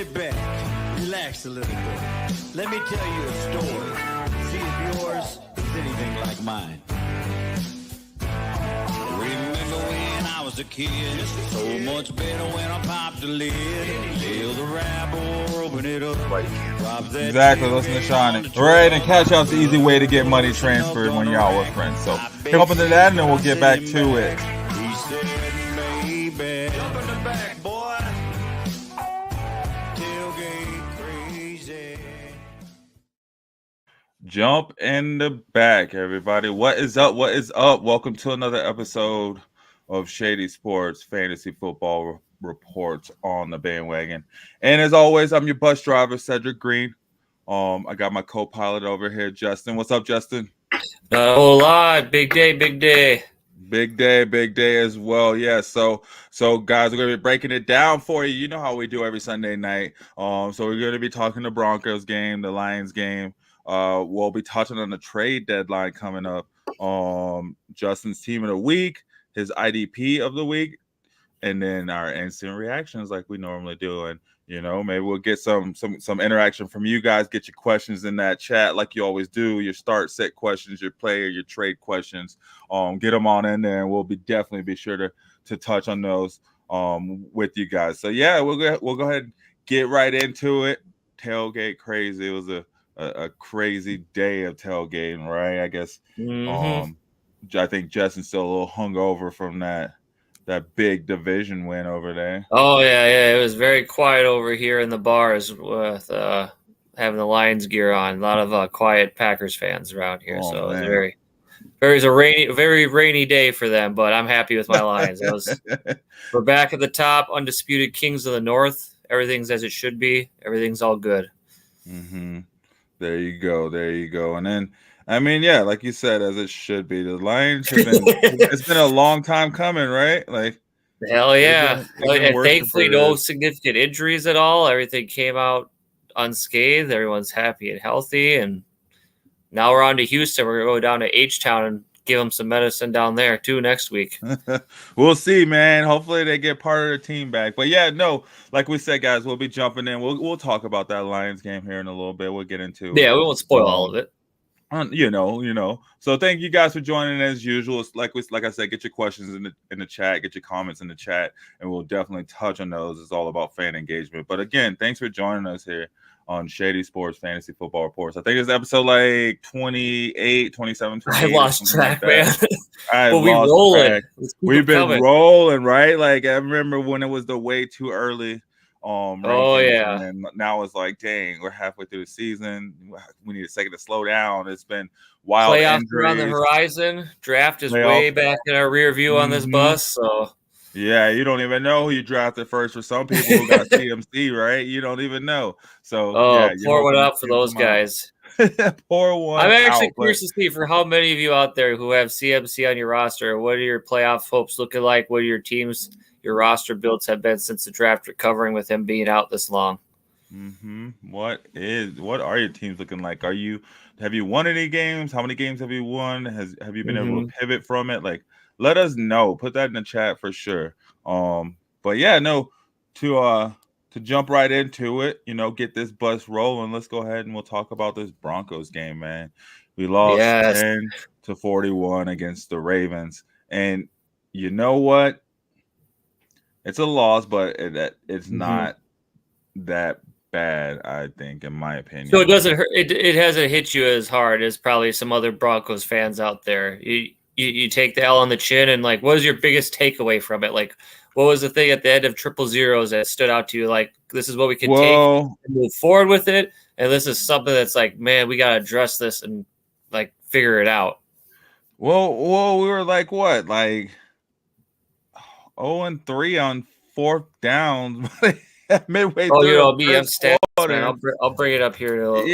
Sit back, relax a little bit. Let me tell you a story. See if yours is anything like mine. Remember when I was a kid? So much better when I popped the lid. Feel the rap or open it up. Exactly, listen to Seany. Right, and Cash App's the easy way to get money transferred when you're out with friends. So, hop into that and then we'll get back to it. He said, baby, jump in the back, boy. Tailgate crazy. Jump in the back, everybody. What is up? What is up? Welcome to another episode of Shady Sports Fantasy Football Reports on the Bandwagon. And as always, I'm your bus driver, Cedric Green. I got my co-pilot over here, Justin. What's up, Justin? Not a whole lot. Big day, big day. Big day as well. Yeah. So guys, we're gonna be breaking it down for you. You know how we do every Sunday night. So we're gonna be talking the Broncos game, the Lions game. We'll be touching on the trade deadline coming up. Justin's team of the week, his IDP of the week, and then our instant reactions like we normally do. And maybe we'll get some interaction from you guys. Get your questions in that chat like you always do. Your start set questions, your player, your trade questions. Get them on in there, and we'll definitely be sure to touch on those with you guys. So yeah, we'll go ahead and get right into it. Tailgate crazy. It was a crazy day of tailgating, right? I guess. I think Justin's still a little hungover from that big division win over there. Oh, yeah. It was very quiet over here in the bars with having the Lions gear on. A lot of quiet Packers fans around here. Oh, so man. it was a very rainy day for them, but I'm happy with my Lions. We're back at the top, undisputed kings of the North. Everything's as it should be. Everything's all good. Mm-hmm. There you go. And then, I mean, yeah, like you said, as it should be. The Lions have been it's been a long time coming, right? Like, hell yeah. and thankfully, no significant injuries at all. Everything came out unscathed. Everyone's happy and healthy. And now we're on to Houston. We're going to go down to H-Town and give them some medicine down there, too, next week. We'll see, man. Hopefully they get part of their team back. But, yeah, no, like we said, guys, we'll be jumping in. We'll talk about that Lions game here in a little bit. We'll get into it. Yeah, we won't spoil all of it. So thank you guys for joining as usual. Like I said, get your questions in the chat, get your comments in the chat, and we'll definitely touch on those. It's all about fan engagement. But again, thanks for joining us here on Shady Sports Fantasy Football Reports. I think it's episode like 28, 27, 28. I lost track, man. We've been rolling, right? Like I remember when it was the way too early. Yeah. And now it's like, dang, we're halfway through the season. We need a second to slow down. It's been wild. Playoffs are on the horizon. Draft is way back in our rear view on this bus. So yeah, you don't even know who you drafted first. For some people who got CMC, right? You don't even know. So pour one up for those guys. Pour one. I'm actually curious to see for how many of you out there who have CMC on your roster. What are your playoff hopes looking like? What are your teams? Your roster builds have been since the draft, recovering with him being out this long. Mm-hmm. What are your teams looking like? Have you won any games? How many games have you won? Have you been able to pivot from it? Like, let us know. Put that in the chat for sure. But yeah, no, to jump right into it, get this bus rolling. Let's go ahead and we'll talk about this Broncos game, man. We lost 10-41 against the Ravens, and you know what? It's a loss, but it's not that bad, I think, in my opinion. So it doesn't hurt. It hasn't hit you as hard as probably some other Broncos fans out there. You take the L on the chin, and like, what was your biggest takeaway from it? Like, what was the thing at the end of 000 that stood out to you? Like, this is what we can take and move forward with it, and this is something that's like, man, we got to address this and like figure it out. Well, we were like what, like 0-3 on fourth downs midway through. I'm stats, man. I'll bring it up here. What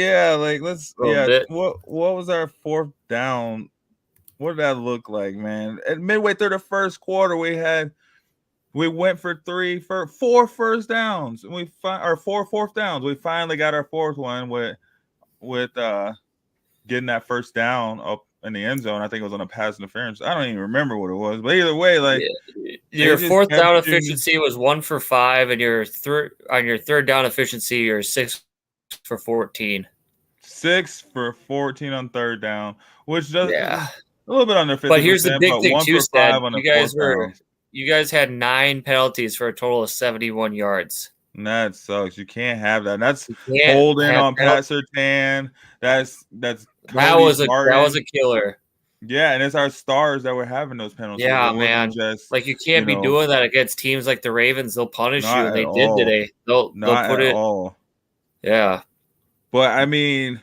was our fourth down? What did that look like, man? At midway through the first quarter, we went for four first downs, and four fourth downs. We finally got our fourth one with getting that first down up in the end zone. I think it was on a pass interference. I don't even remember what it was, but either way, like your just fourth kept down you. efficiency was 1 for 5, and your third down efficiency, you're 6 for 14. 6 for 14 on third down, which does Yeah. a little bit under 50%. But here's the big but thing 1 too, for Sted. 5 on the fourth down. You guys had 9 penalties for a total of 71 yards. And that sucks. You can't have that. That's You can't holding have on Pat Surtain. That's that Cody was a Martin. killer. Yeah, and it's our stars that were having those penalties. Yeah, It wasn't man. just Like you can't be doing that against teams like the Ravens. They'll punish you, not and they at did all. today. They'll put at it. all. Yeah. But I mean,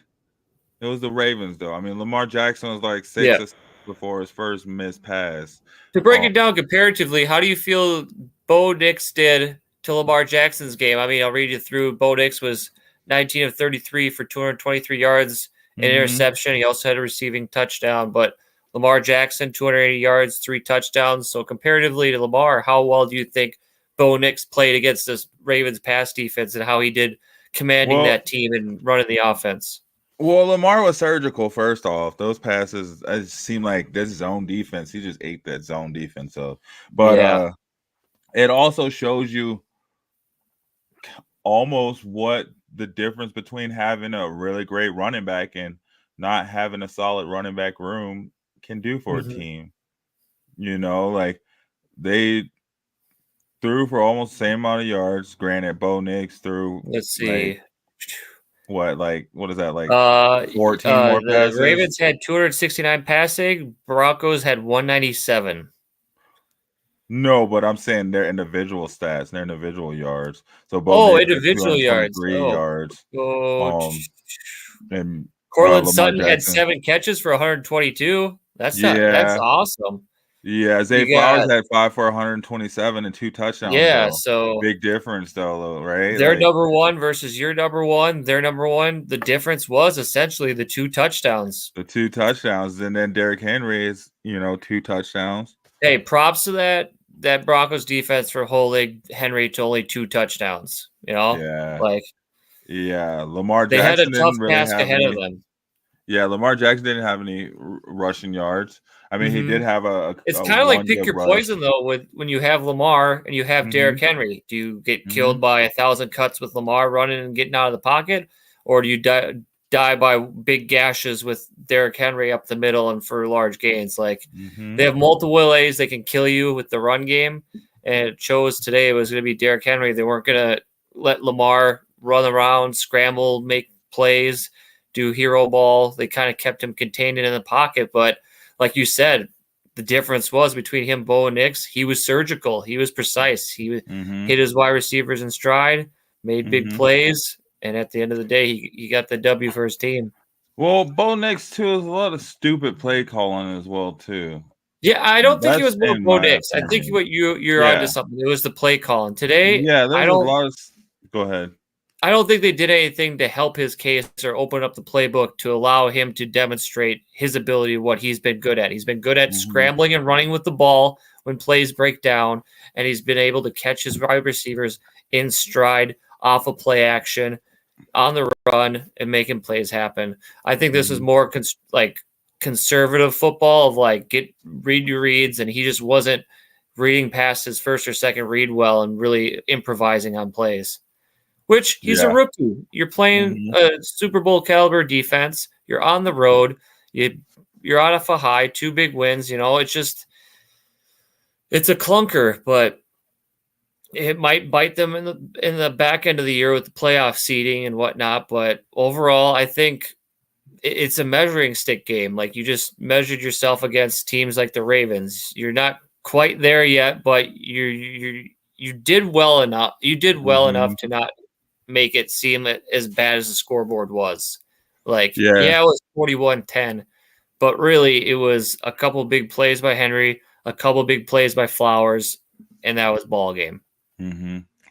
it was the Ravens, though. I mean, Lamar Jackson was like 6 before his first missed pass. To break it down comparatively, how do you feel Bo Nix did to Lamar Jackson's game? I mean, I'll read you through. Bo Nix was 19 of 33 for 223 yards, an interception. He also had a receiving touchdown. But Lamar Jackson, 280 yards, 3 touchdowns. So comparatively to Lamar, how well do you think Bo Nix played against this Ravens pass defense and how he did commanding that team and running the offense? Well, Lamar was surgical, first off. Those passes, it seemed like this zone defense. He just ate that zone defense up. But it also shows you almost what the difference between having a really great running back and not having a solid running back room can do for a team. You know, like they threw for almost the same amount of yards. Granted, Bo Nix threw. Let's see. What is that, like 14 more passes? The Ravens had 269 passing. Broncos had 197. No, but I'm saying their individual stats, their individual yards. So both individual yards. yards. And Cortland Sutton had 7 catches for 122. That's awesome. Yeah, Zay Flowers had 5 for 127 and 2 touchdowns. Yeah, so big difference though, right? Their number one versus your number one. Their number one. The difference was essentially the 2 touchdowns. The 2 touchdowns, and then Derrick Henry is 2 touchdowns. Hey, props to that Broncos defense for holding Henry to only 2 touchdowns. Lamar Jackson. They had a tough task ahead of them. Yeah, Lamar Jackson didn't have any rushing yards. I mean, he did have It's kind of like pick your poison, though, when you have Lamar and you have Derrick Henry. Do you get killed by 1,000 cuts with Lamar running and getting out of the pocket? Or do you die by big gashes with Derrick Henry up the middle and for large gains? Like, they have multiple ways they can kill you with the run game. And it shows today it was going to be Derrick Henry. They weren't going to let Lamar run around, scramble, make plays, do hero ball. They kind of kept him contained in the pocket. But like you said, the difference was between him, Bo Nix. He was surgical. He was precise. He hit his wide receivers in stride, made big plays. And at the end of the day, he got the W for his team. Well, Bo Nix, too, is a lot of stupid play calling as well, too. Yeah, I don't think it was more Bo Nix. I think what you're onto something. It was the play calling. Today, there's a lot of – go ahead. I don't think they did anything to help his case or open up the playbook to allow him to demonstrate his ability, what he's been good at. He's been good at scrambling and running with the ball when plays break down, and he's been able to catch his wide receivers in stride, off of play action, on the run, and making plays happen. I think this is more conservative football of read your reads, and he just wasn't reading past his first or second read well and really improvising on plays. Which he's a rookie. You're playing a Super Bowl caliber defense. You're on the road. You're out of a high, 2 big wins. It's a clunker, but it might bite them in the back end of the year with the playoff seeding and whatnot. But overall, I think it's a measuring stick game. Like, you just measured yourself against teams like the Ravens. You're not quite there yet, but you did well enough. You did well enough to not make it seem as bad as the scoreboard was. It was 41-10, but really it was a couple big plays by Henry, a couple big plays by Flowers, and that was ball game.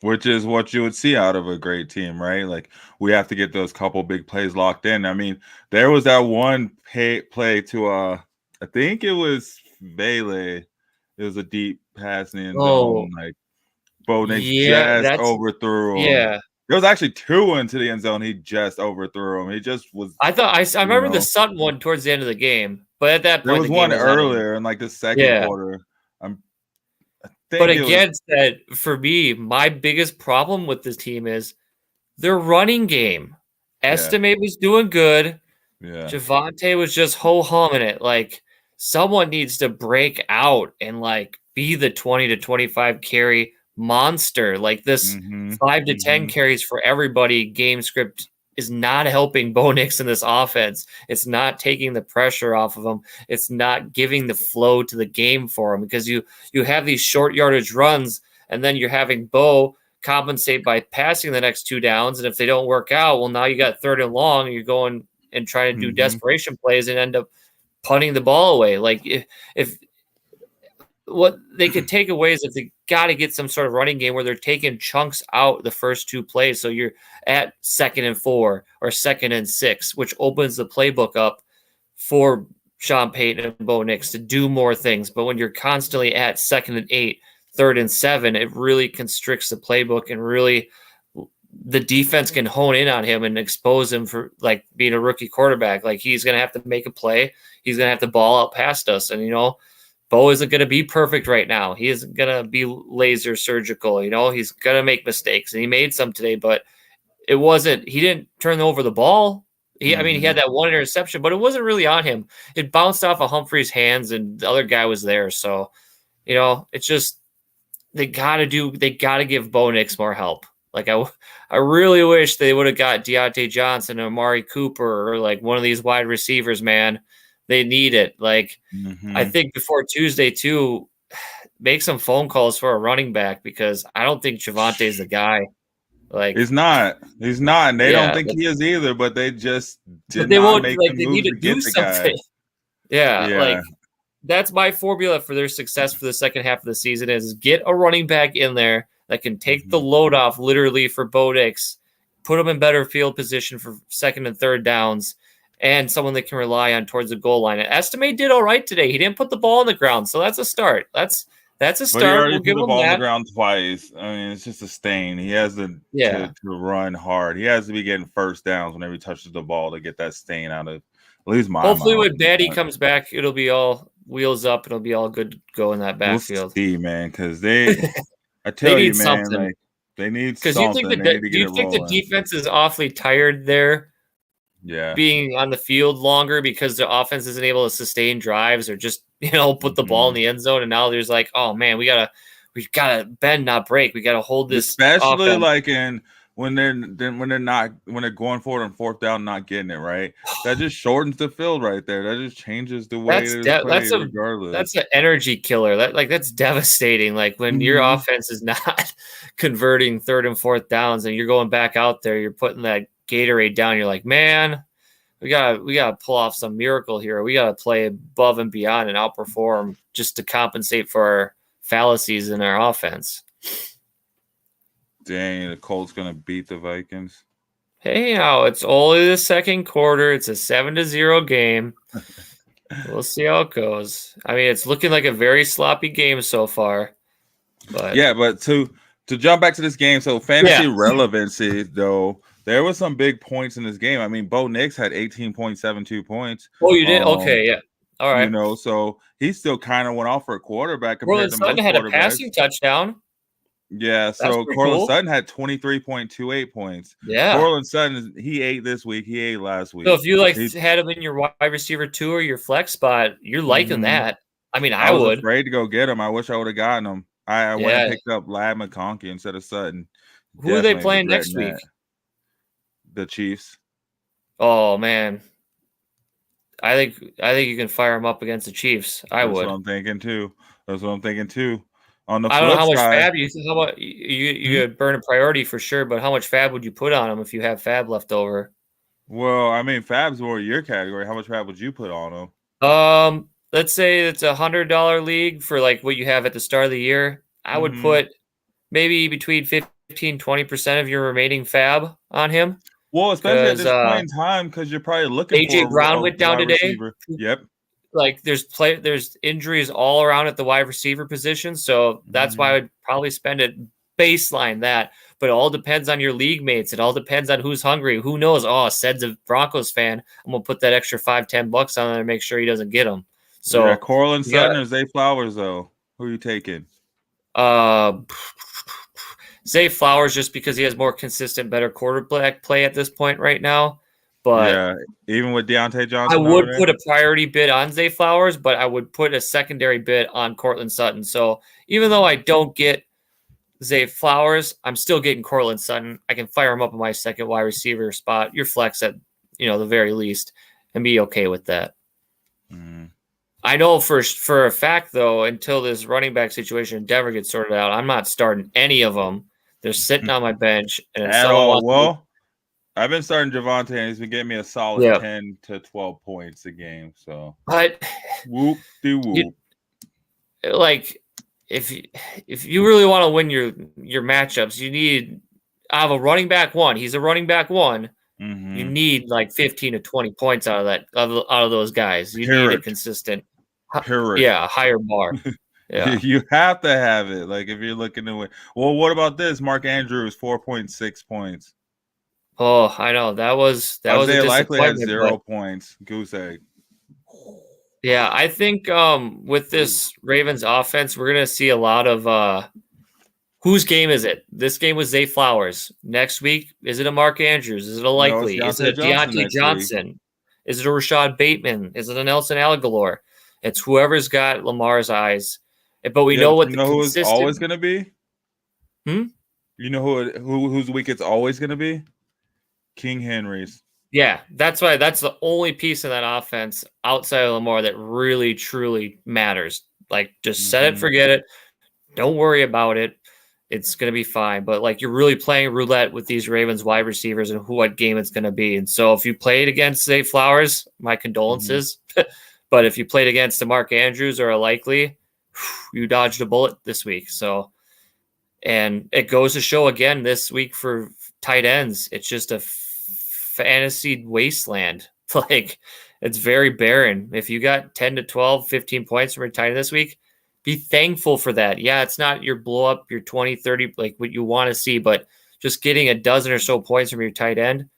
Which is what you would see out of a great team, right? Like, we have to get those couple big plays locked in. I mean, there was that one play to I think it was Bailey. It was a deep pass in the end zone. Like, Bo Nix just overthrew him. Yeah. There was actually 2 into the end zone. He just overthrew him. He just was. I remember the Sutton one towards the end of the game, but at that point, there was the game one was earlier in like the second quarter. I think but again, said for me, my biggest problem with this team is their running game. Estimate was doing good. Yeah. Javonte was just ho-humming it. Like, someone needs to break out and, like, be the 20 to 25 carry monster. Like, this 5 to 10 carries for everybody game script is not helping Bo Nix in this offense. It's not taking the pressure off of him. It's not giving the flow to the game for him because you have these short yardage runs, and then you're having Bo compensate by passing the next 2 downs. And if they don't work out, well, now you got 3rd and long, and you're going and trying to do desperation plays and end up punting the ball away. Like if what they could take away is if they got to get some sort of running game where they're taking chunks out the first 2 plays. So you're at 2nd and 4 or 2nd and 6, which opens the playbook up for Sean Payton and Bo Nix to do more things. But when you're constantly at 2nd and 8, 3rd and 7, it really constricts the playbook, and really the defense can hone in on him and expose him for like being a rookie quarterback. Like, he's going to have to make a play. He's going to have to ball out past us. And, Bo isn't going to be perfect right now. He isn't going to be laser surgical. He's going to make mistakes, and he made some today, but he didn't turn over the ball. He had that 1 interception, but it wasn't really on him. It bounced off of Humphrey's hands, and the other guy was there. So, it's just, they got to give Bo Nix more help. Like, I really wish they would have got Deontay Johnson or Amari Cooper or like one of these wide receivers, man. They need it. Like, I think before Tuesday too, make some phone calls for a running back, because I don't think Javonte's the guy. Like, he's not, and they don't think he is either. But they just did not make the move to get the guy. Yeah, like, that's my formula for their success for the second half of the season is get a running back in there that can take the load off literally for Bo Nix, put them in better field position for 2nd and 3rd downs, and someone that can rely on towards the goal line. And Estimate did all right today. He didn't put the ball on the ground, so that's a start. That's a start. But he already put the ball on the ground twice. I mean, it's just a stain. He has to run hard. He has to be getting first downs whenever he touches the ball to get that stain out of at least my Hopefully when Batty comes back, it'll be all wheels up. It'll be all good to go in that backfield. We'll see, man, because I tell you, man, like, they need something. Do you think the defense is awfully tired there? Yeah, being on the field longer because the offense isn't able to sustain drives or just put the ball in the end zone, and now there's like, oh man, we gotta bend, not break. We gotta hold this, especially offense. Like when they're going forward on 4th down, not getting it right. That just shortens the field right there. That just changes the way regardless. That's an energy killer. That's devastating. Like, when your offense is not converting 3rd and 4th downs, and you're going back out there, you're putting that Gatorade down. You're like, man, we gotta pull off some miracle here. We gotta play above and beyond and outperform just to compensate for our fallacies in our offense. Dang, the Colts gonna beat the Vikings. Hey, now it's only the 2nd quarter. It's a 7-0 game. We'll see how it goes. I mean, it's looking like a very sloppy game so far. But but to jump back to this game, so fantasy relevancy though. There was some big points in this game. I mean, Bo Nix had 18.72 points. Oh, you did? Okay, yeah. All right. So he still kind of went off for a quarterback Cortland compared to most Sutton had a quarterbacks. passing touchdown. Yeah, so Cortland Sutton had 23.28 points. Yeah. Cortland Sutton, he ate this week. He ate last week. So if you had him in your wide receiver 2 or your flex spot, you're liking that. I mean, I was would. afraid to go get him. I wish I would have gotten him. I went and picked up Lad McConkey instead of Sutton. Who are they playing next week? The Chiefs. Oh man, I think you can fire him up against the Chiefs. I would. That's what I'm thinking too. On the I don't know how much fab you could burn a priority for sure, but how much fab would you put on him if you have fab left over? Well, I mean, fab's more your category. How much fab would you put on him? Let's say it's $100 league for like what you have at the start of the year. I would put maybe between 15-20% of your remaining fab on him. Well, especially at this point in time, because you're probably looking for AJ Brown went down today. Receiver. Yep. Like there's injuries all around at the wide receiver position, so that's why I would probably spend it baseline that. But it all depends on your league mates. It all depends on who's hungry. Who knows? Oh, Ced's a Broncos fan. I'm gonna put that extra $5-10 on there and make sure he doesn't get them. So yeah, Cortland yeah, Sutton or Zay Flowers though. Who are you taking? Zay Flowers just because he has more consistent, better quarterback play at this point right now. But Yeah, even with Deontay Johnson, I would over there? put a priority bid on Zay Flowers, but I would put a secondary bid on Cortland Sutton. So even though I don't get Zay Flowers, I'm still getting Cortland Sutton. I can fire him up in my second wide receiver spot, your flex at the very least, and be okay with that. Mm. I know for a fact though, until this running back situation in Denver gets sorted out, I'm not starting any of them. They're sitting on my bench, and if At someone all. wants Well, I've been starting Javonte, and he's been getting me a solid Yeah. 10 to 12 points a game. So but whoop de whoop. like if you really want to win your matchups, you need out of a running back one. He's a running back one. Mm-hmm. You need like 15 to 20 points out of those guys. You need a consistent, higher bar. Yeah. You have to have it. Like if you're looking to win. Well, what about this? Mark Andrews, 4.6 points. Oh, I know that was a likely had disappointment. 0 points. Goose egg. Yeah, I think with this Ravens offense, we're gonna see a lot of whose game is it? This game was Zay Flowers. Next week, is it a Mark Andrews? Is it a likely? No, is it a Deontay Johnson? Is it a Rashad Bateman? Is it a Nelson Aguilar? It's whoever's got Lamar's eyes. But we know what the who consistent... it's always going to be? You know whose week it's always going to be? King Henry's. Yeah, that's why that's the only piece of that offense outside of Lamar that really, truly matters. Like, just set it, forget it. Don't worry about it. It's going to be fine. But, like, you're really playing roulette with these Ravens wide receivers and what game it's going to be. And so if you played against Zay Flowers, my condolences. But if you played against a Mark Andrews or a likely, you dodged a bullet this week. So, and it goes to show again this week for tight ends, it's just a fantasy wasteland. Like, it's very barren. If you got 10 to 12, 15 points from your tight end this week, be thankful for that. Yeah, it's not your blow up, your 20, 30, like what you want to see, but just getting a dozen or so points from your tight end,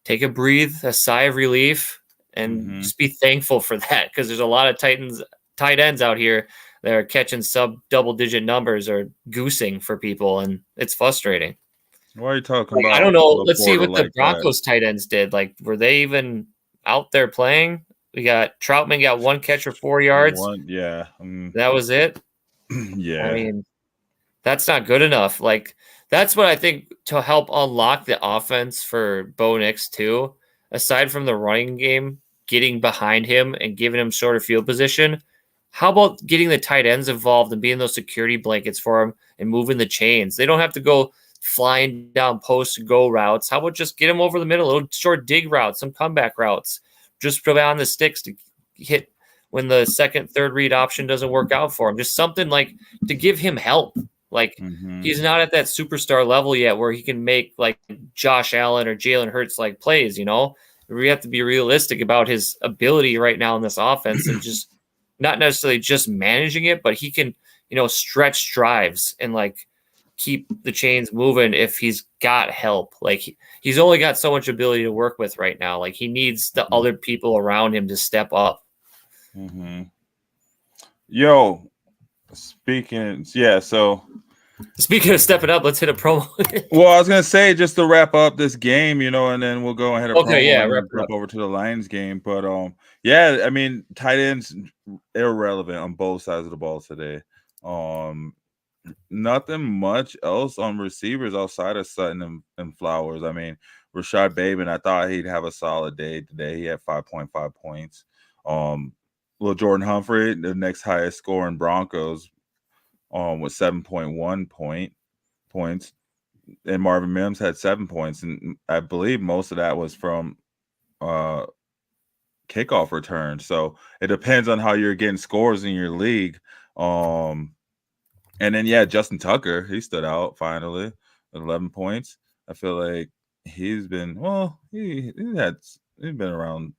take a breathe, a sigh of relief, and just be thankful for that, because there's a lot of tight ends out here that are catching sub double-digit numbers or goosing for people, and it's frustrating. Why are you talking about? I don't know. Let's see what the Broncos tight ends did. Like, were they even out there playing? We got Troutman got 1 catch for 4 yards. That was it. Yeah. I mean, that's not good enough. Like, that's what I think to help unlock the offense for Bo Nix too. Aside from the running game, getting behind him and giving him shorter field position, how about getting the tight ends involved and being those security blankets for him and moving the chains? They don't have to go flying down post go routes. How about just get them over the middle, little short dig routes, some comeback routes, just put on the sticks to hit when the second, third read option doesn't work out for him. Just something like to give him help. Like, he's not at that superstar level yet where he can make like Josh Allen or Jalen Hurts like plays, We have to be realistic about his ability right now in this offense and just not necessarily just managing it, but he can, stretch drives and like keep the chains moving if he's got help. Like, he's only got so much ability to work with right now. Like, he needs the other people around him to step up. Yo, speaking of stepping up, let's hit a promo. Well, I was gonna say, just to wrap up this game, and then we'll go ahead and jump over to the Lions game. But I mean, tight ends irrelevant on both sides of the ball today. Nothing much else on receivers outside of Sutton and Flowers. I mean, Rashad Bateman, I thought he'd have a solid day today. He had 5.5 points. Well, Jordan Humphrey, the next highest score in Broncos, with 7.1 points, and Marvin Mims had 7 points, and I believe most of that was from kickoff return. So it depends on how you're getting scores in your league. And then Justin Tucker, he stood out finally with 11 points. I feel like he's been he's been around.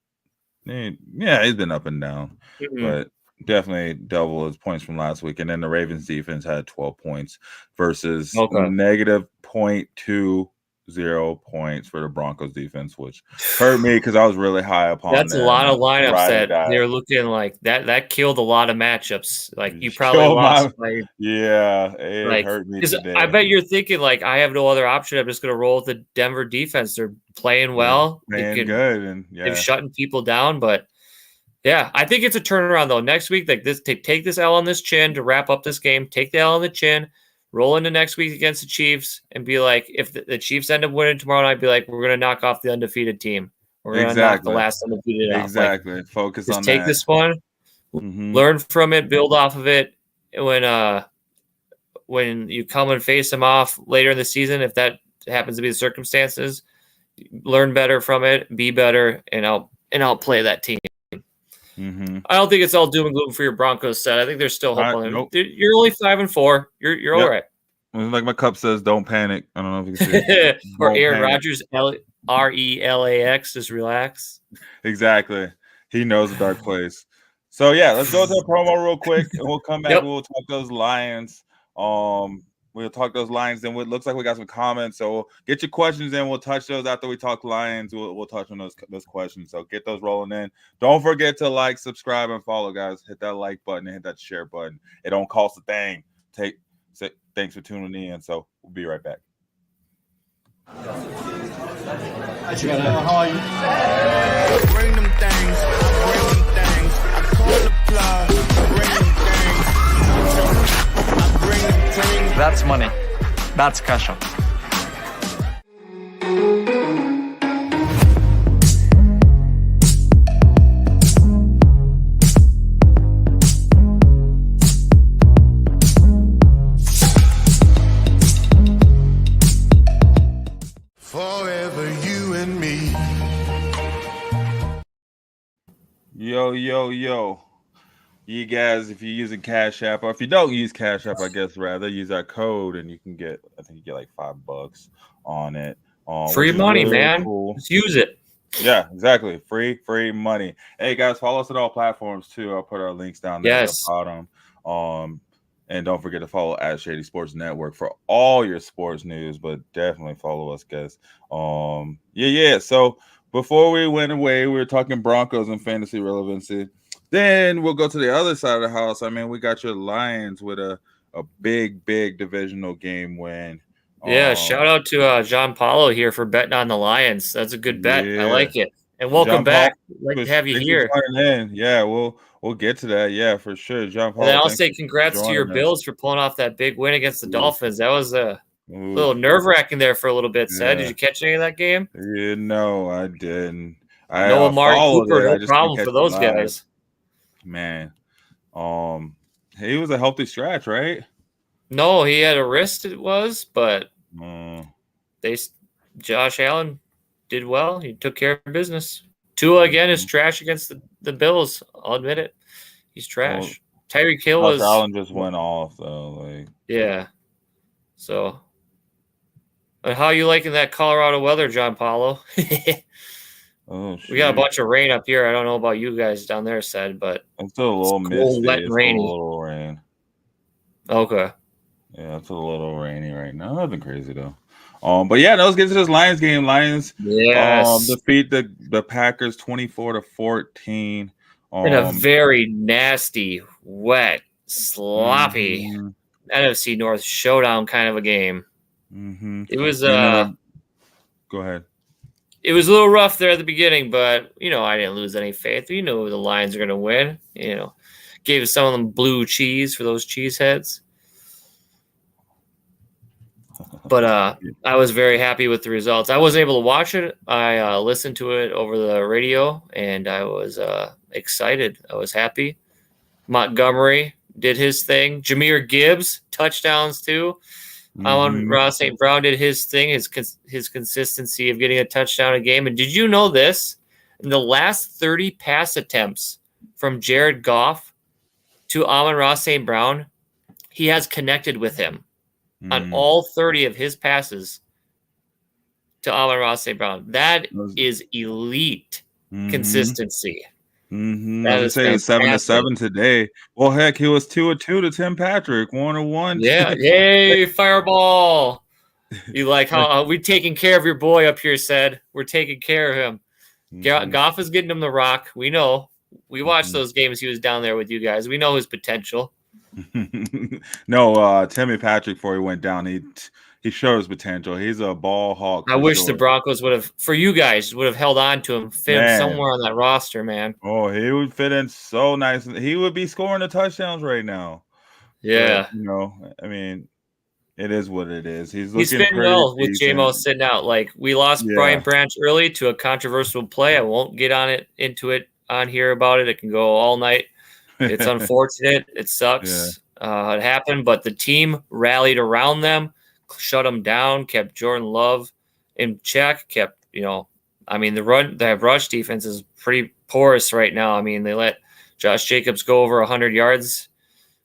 He's been up and down, but definitely double his points from last week. And then the Ravens defense had 12 points versus Okay. negative 0.20 points for the Broncos defense, which hurt me because I was really high upon That's them. a lot of lineups ride or that die. they're looking like that. That killed a lot of matchups. Like you probably Killed lost my- by Yeah, it like hurt me because today. I bet you're thinking like I have no other option. I'm just going to roll with the Denver defense. They're playing well. Playing good, and They're shutting people down. But yeah, I think it's a turnaround though. Next week, like this, take this L on this chin to wrap up this game. Take the L on the chin. Roll into next week against the Chiefs and be like, if the Chiefs end up winning tomorrow night, be like, we're going to knock off the undefeated team. We're going to knock the last undefeated out. Exactly. Like, Focus just on take that. this one, learn from it, build off of it. When you come and face them off later in the season, if that happens to be the circumstances, learn better from it, be better, and outplay that team. I don't think it's all doom and gloom for your Broncos set. I think there's still hope on them. Nope. You're only 5-4. You're all right. Like my cup says, don't panic. I don't know if you can see it. Or Aaron Rodgers, RELAX, just relax. Exactly. He knows the dark place. So yeah, let's go to the promo real quick, and we'll come back. Yep. We'll talk those Lions. We'll talk those Lions. Then it looks like we got some comments. So we'll get your questions in. We'll touch those after we talk Lions. We'll touch on those questions. So get those rolling in. Don't forget to like, subscribe, and follow, guys. Hit that like button and hit that share button. It don't cost a thing. Thanks for tuning in. So we'll be right back. How are you? Bring them things. Bring them things. I call the plug. Bring them things. I bring them things. That's money. That's cash out. Forever you and me. Yo. You guys, if you're using Cash App, or if you don't use Cash App, I guess rather use our code, and you can get, I think you get like $5 on it. Free money, really man. Cool. Just use it. Yeah, exactly. Free money. Hey guys, follow us on all platforms too. I'll put our links down there at the bottom. And don't forget to follow at Shady Sports Network for all your sports news, but definitely follow us, guys. Yeah. So before we went away, we were talking Broncos and fantasy relevancy. Then we'll go to the other side of the house. I mean, we got your Lions with a big divisional game win. Yeah, shout out to John Paulo here for betting on the Lions. That's a good bet. Yeah. I like it. And welcome back. Like to have you here. Yeah, we'll get to that. Yeah, for sure. John Paulo. And then I'll say congrats to your Bills for pulling off that big win against the Dolphins. That was a little nerve-wracking there for a little bit, Sed. Did you catch any of that game? Yeah, no, I didn't. No Amari Cooper, no problem for those guys. Man, he was a healthy scratch, right? No, he had a wrist. It was, but Josh Allen did well. He took care of business. Tua again is trash against the Bills. I'll admit it. He's trash. Tyreek Hill was. Allen just went off though. Yeah. So, how are you liking that Colorado weather, John Paulo? We got a bunch of rain up here. I don't know about you guys down there, Said, but it's still a little misty. Wet and rainy. A little rain. Okay. Yeah, it's a little rainy right now. Nothing crazy though. But yeah, let's get to this Lions game. Lions defeat the Packers 24-14. In a very nasty, wet, sloppy NFC North showdown kind of a game. It was go ahead. It was a little rough there at the beginning, but I didn't lose any faith. The Lions are going to win. Gave some of them blue cheese for those cheese heads. But I was very happy with the results. I wasn't able to watch it. I listened to it over the radio, and I was excited. I was happy. Montgomery did his thing. Jahmyr Gibbs, touchdowns too. Ross St. Brown did his thing, his consistency of getting a touchdown a game. And did you know this? In the last 30 pass attempts from Jared Goff to Amon-Ra St. Brown, he has connected with him on all 30 of his passes to Amon-Ra St. Brown. That is elite consistency. I That was gonna is say it's fantastic. 7-7 today. Well, heck, he was 2-2 to Tim Patrick, 1-1. Yeah, yay, fireball. You like how we taking care of your boy up here, said. We're taking care of him. Goff is getting him the rock. We know. We watched those games he was down there with you guys. We know his potential. No, Timmy Patrick before he went down, he showed his potential. He's a ball hawk I for wish the sure. Broncos would have, for you guys, would have held on to him, fit him Man. somewhere on that roster, man. Oh, he would fit in so nice. He would be scoring the touchdowns right now. Yeah. But, I mean, it is what it is. He's He's looking been pretty well with decent. JMO sitting out. Like, we lost Brian Branch early to a controversial play. I won't get into it on here about it. It can go all night. It's unfortunate. It sucks. It happened, but the team rallied around them, shut them down, kept Jordan Love in check, kept, the rush defense is pretty porous right now. I mean, they let Josh Jacobs go over 100 yards,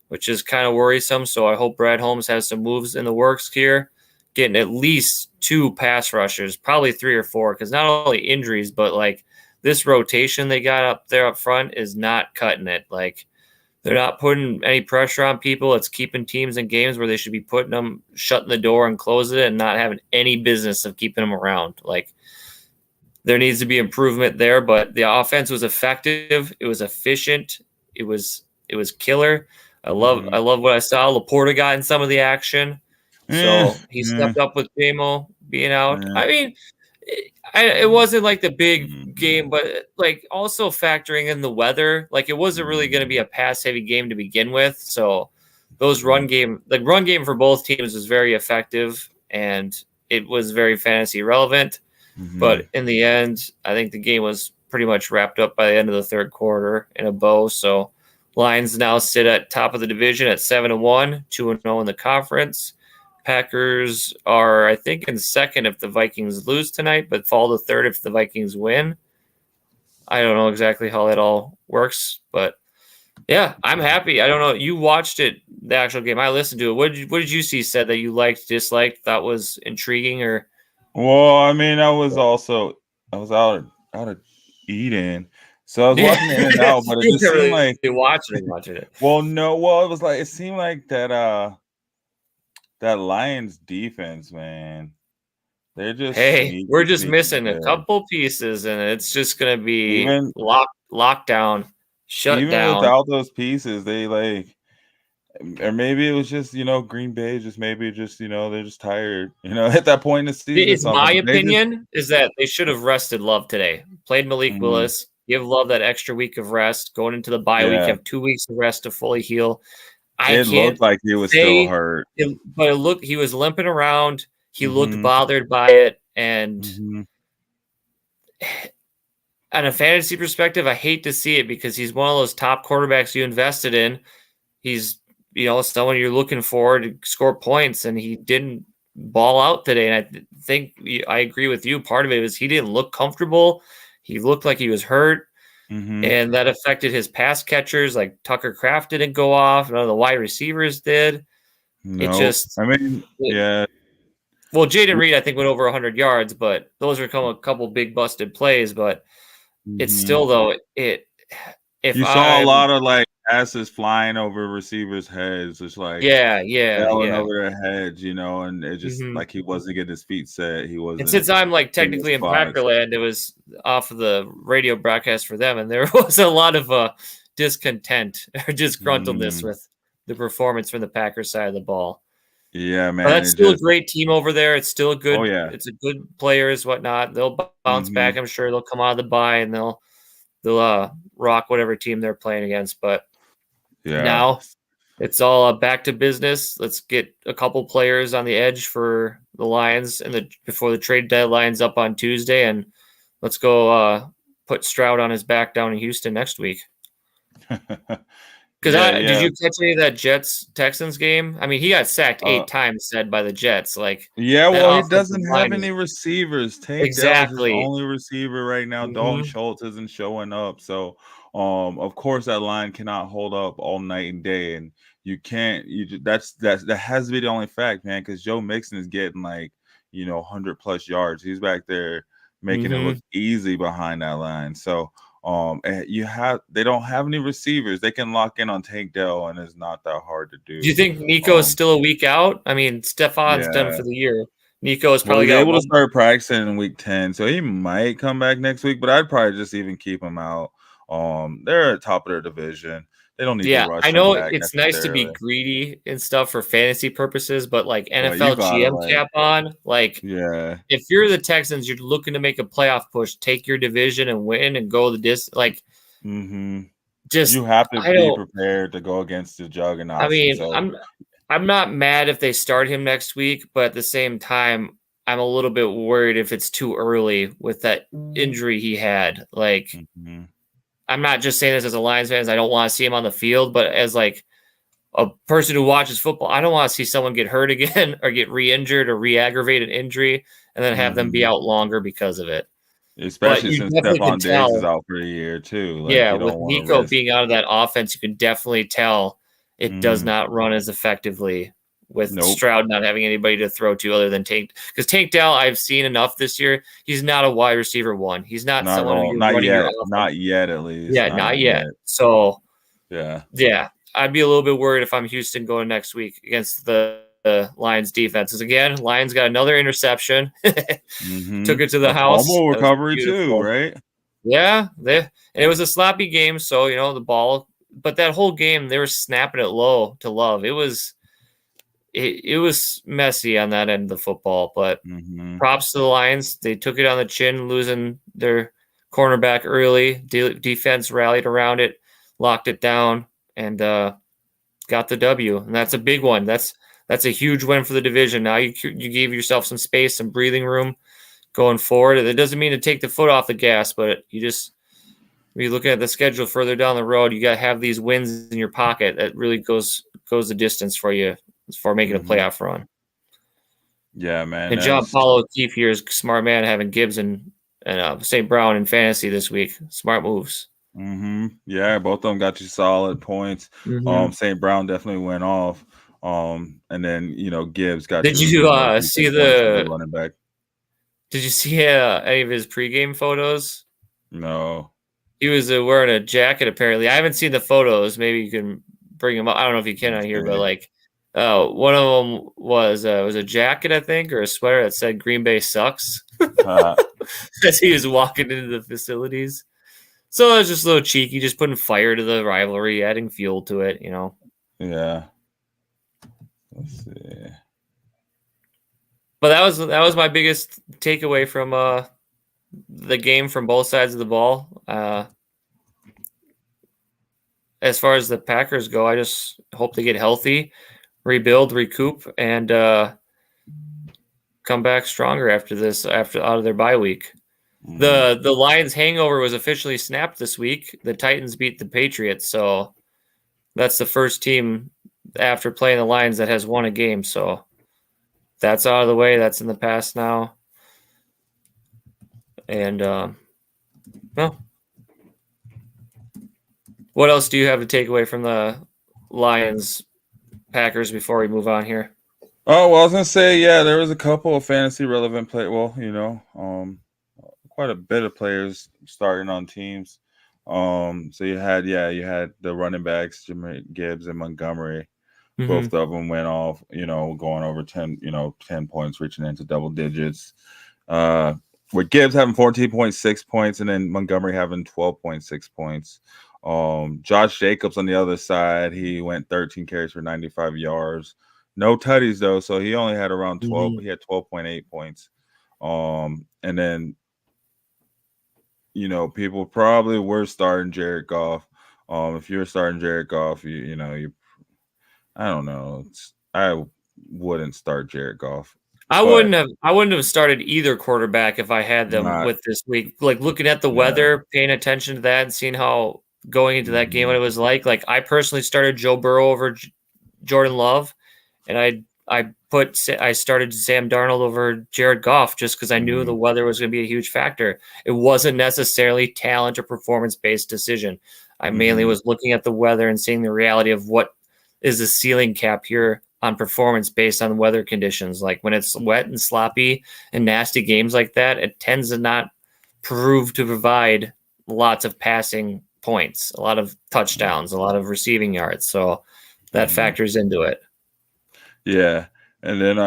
which is kind of worrisome. So I hope Brad Holmes has some moves in the works here, getting at least 2 pass rushers, probably 3 or 4, because not only injuries, but like this rotation they got up there up front is not cutting it. Like, they're not putting any pressure on people. It's keeping teams in games where they should be putting them, shutting the door and closing it, and not having any business of keeping them around. Like, there needs to be improvement there, but the offense was effective. It was efficient. It was killer. I love what I saw. Laporta got in some of the action, so he stepped up with JMO being out. I mean, it wasn't like the big game, but like also factoring in the weather, like it wasn't really going to be a pass heavy game to begin with. So those run game for both teams was very effective, and it was very fantasy relevant. But in the end, I think the game was pretty much wrapped up by the end of the third quarter in a bow. So Lions now sit at top of the division at 7-1, 2-0 in the conference. Packers are, I think, in second if the Vikings lose tonight, but fall to third if the Vikings win. I don't know exactly how that all works, but yeah, I'm happy. I don't know. You watched it, the actual game. I listened to it. What did you see said that you liked, disliked, thought was intriguing, or? Well, I mean, I was out of eating, so I was watching it in and out, but it just seemed really like watching it. Well, no, well, it seemed like that Lions defense, man. They're just we're just missing good. a couple pieces, and it's just gonna be lockdown, shut even down. Without those pieces, they or maybe it was just Green Bay, they're just tired. At that point in the season. It's my opinion is that they should have rested Love today. Played Malik Willis, give Love that extra week of rest. Going into the bye week, have 2 weeks of rest to fully heal. It looked like he was still hurt, but he was limping around. He looked bothered by it, and on a fantasy perspective, I hate to see it because he's one of those top quarterbacks you invested in. He's someone you're looking for to score points, and he didn't ball out today. And I think I agree with you. Part of it was he didn't look comfortable. He looked like he was hurt. And that affected his pass catchers. Like Tucker Kraft didn't go off. None of the wide receivers did. No. Well, Jaden Reed, I think, went over 100 yards, but those are a couple big busted plays. But it's still, though, you saw a lot of passes flying over receivers' heads. It's like flying over their heads, and it just like he wasn't getting his feet set. He wasn't. And since I'm technically in Packerland, it was off of the radio broadcast for them, and there was a lot of discontent or disgruntledness with the performance from the Packers side of the ball. Yeah, man. But that's still a great team over there. It's still a good. Oh, yeah. It's a good players, whatnot. They'll bounce back. I'm sure they'll come out of the bye and they'll rock whatever team they're playing against. But now it's all back to business. Let's get a couple players on the edge for the Lions before the trade deadline's up on Tuesday, and let's go put Stroud on his back down in Houston next week. Because did you catch any of that Jets-Texans game? I mean, he got sacked 8 times, said by the Jets. He doesn't have any receivers. Tank Dell is his only receiver right now. Dalton Schultz isn't showing up. So, of course, that line cannot hold up all night and day. And you can't. That has to be the only fact, man. Because Joe Mixon is getting 100+ yards. He's back there making it look easy behind that line. So. And they don't have any receivers. They can lock in on Tank Dell, and it's not that hard to do. Do you think Nico is still a week out? I mean, Stefan's done Yeah. for the year. Nico is probably he's got able to one. start practicing in week 10, so he might come back next week, but I'd probably just even keep him out. They're at top of their division. They don't need to Yeah, rush I know him back it's nice to be necessarily. greedy and stuff for fantasy purposes, but like But you NFL gotta, GM like, cap on, like yeah. if you're the Texans, you're looking to make a playoff push, take your division and win and go the distance. Like, just You have to I be don't. prepared to go against the juggernaut. I mean, So I'm not mad if they start him next week, but at the same time, I'm a little bit worried if it's too early with that injury he had. Like, I'm not just saying this as a Lions fan, I don't want to see him on the field, but as like a person who watches football, I don't want to see someone get hurt again or get re-injured or re-aggravate an injury and then have them be out longer because of it. especially since Stephon Diggs is out for a year too. Like, Yeah, you don't with want to Nico risk. being out of that offense, you can definitely tell it does not run as effectively with Stroud not having anybody to throw to other than Tank. Because Tank Dell, I've seen enough this year. He's not a wide receiver one. He's not someone who you're running your offense. Not yet, at least. Yeah, not yet. So, yeah, I'd be a little bit worried if I'm Houston going next week against the Lions defenses. Again, Lions got another interception. Took it to the house. Fumble recovery too, right? Yeah, and it was a sloppy game, so the ball. But that whole game, they were snapping it low to Love. It was messy on that end of the football. But props to the Lions. They took it on the chin, losing their cornerback early. Defense rallied around it, locked it down, and got the W. And that's a big one. That's a huge win for the division. Now you gave yourself some space, some breathing room going forward. It doesn't mean to take the foot off the gas, but when you look at the schedule further down the road, you got to have these wins in your pocket. That really goes the distance for you for making a playoff run. Yeah, man. And John Paulo O'Keefe here is smart man, having Gibbs and St. Brown in fantasy this week. Smart moves. Yeah, both of them got you solid points. St. Brown definitely went off. And then Gibbs got. Did you see the running back? Did you see any of his pregame photos? No. He was wearing a jacket. Apparently, I haven't seen the photos. Maybe you can bring them up. I don't know if you can on here, but like, one of them was a jacket, I think, or a sweater that said "Green Bay sucks" as he was walking into the facilities. So it was just a little cheeky, just putting fire to the rivalry, adding fuel to it. Yeah. Let's see. But that was my biggest takeaway from the game from both sides of the ball. As far as the Packers go, I just hope they get healthy, rebuild, recoup, and come back stronger after out of their bye week. The Lions hangover was officially snapped this week. The Titans beat the Patriots, so that's the first team after playing the Lions that has won a game. So that's out of the way. That's in the past now. And what else do you have to take away from the Lions Packers before we move on here? Oh, well, I was gonna say, yeah, there was a couple of fantasy relevant play. Well, quite a bit of players starting on teams. So you had the running backs, Jimmy Gibbs and Montgomery. Both of them went off, going over 10 points, reaching into double digits. With Gibbs having 14.6 points and then Montgomery having 12.6 points. Josh Jacobs on the other side, he went 13 carries for 95 yards. No tutties though, so he only had around 12. He had 12.8 points. And then people probably were starting Jared Goff. If you're starting Jared Goff, you I don't know. I wouldn't start Jared Goff. I wouldn't have started either quarterback if I had them with this week. Like looking at the weather, paying attention to that, and seeing how going into that game what it was like. Like I personally started Joe Burrow over Jordan Love, and I started Sam Darnold over Jared Goff just because I knew the weather was going to be a huge factor. It wasn't necessarily talent or performance-based decision. I mainly was looking at the weather and seeing the reality of what is the ceiling cap here on performance based on weather conditions. Like when it's wet and sloppy and nasty games like that, it tends to not prove to provide lots of passing points, a lot of touchdowns, a lot of receiving yards. So that factors into it. Yeah. And then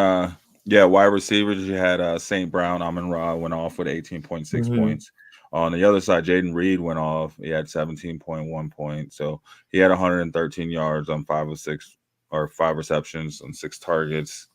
wide receivers, you had St. Brown, Amon-Ra went off with 18.6 points. On the other side, Jaden Reed went off. He had 17.1 points. So he had 113 yards on 5 receptions on 6 targets.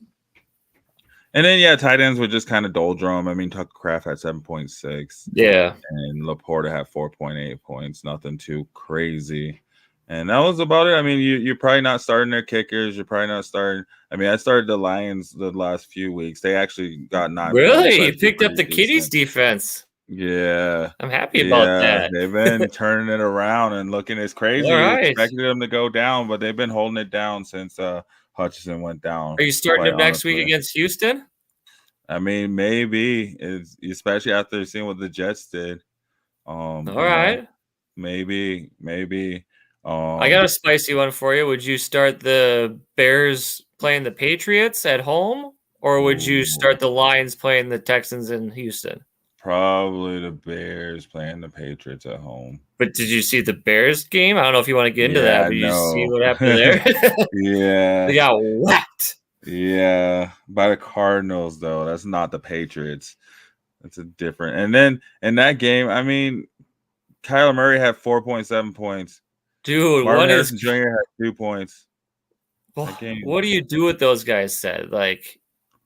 And then, tight ends were just kind of doldrum. I mean, Tucker Kraft had 7.6. Yeah. And Laporta had 4.8 points. Nothing too crazy. And that was about it. I mean, you're probably not starting their kickers. You're probably not starting. I mean, I started the Lions the last few weeks. They actually got 9 points. Really? You picked up the Kitties defense. Yeah. I'm happy about that. They've been turning it around and looking as crazy. All right. You expected them to go down, but they've been holding it down since Hutchinson went down. Are you starting them next week against Houston? I mean, maybe, especially after seeing what the Jets did. All right. Maybe. I got a spicy one for you. Would you start the Bears playing the Patriots at home, or would you start the Lions playing the Texans in Houston? Probably the Bears playing the Patriots at home. But did you see the Bears game? I don't know if you want to get into that, but did you see what happened there? Yeah. They got whacked. Yeah. By the Cardinals, though. That's not the Patriots. That's a different. And then in that game, I mean, Kyler Murray had 4.7 points. Dude, Marvin Harrison Jr. had 2 points. What do you do with those guys said? Like,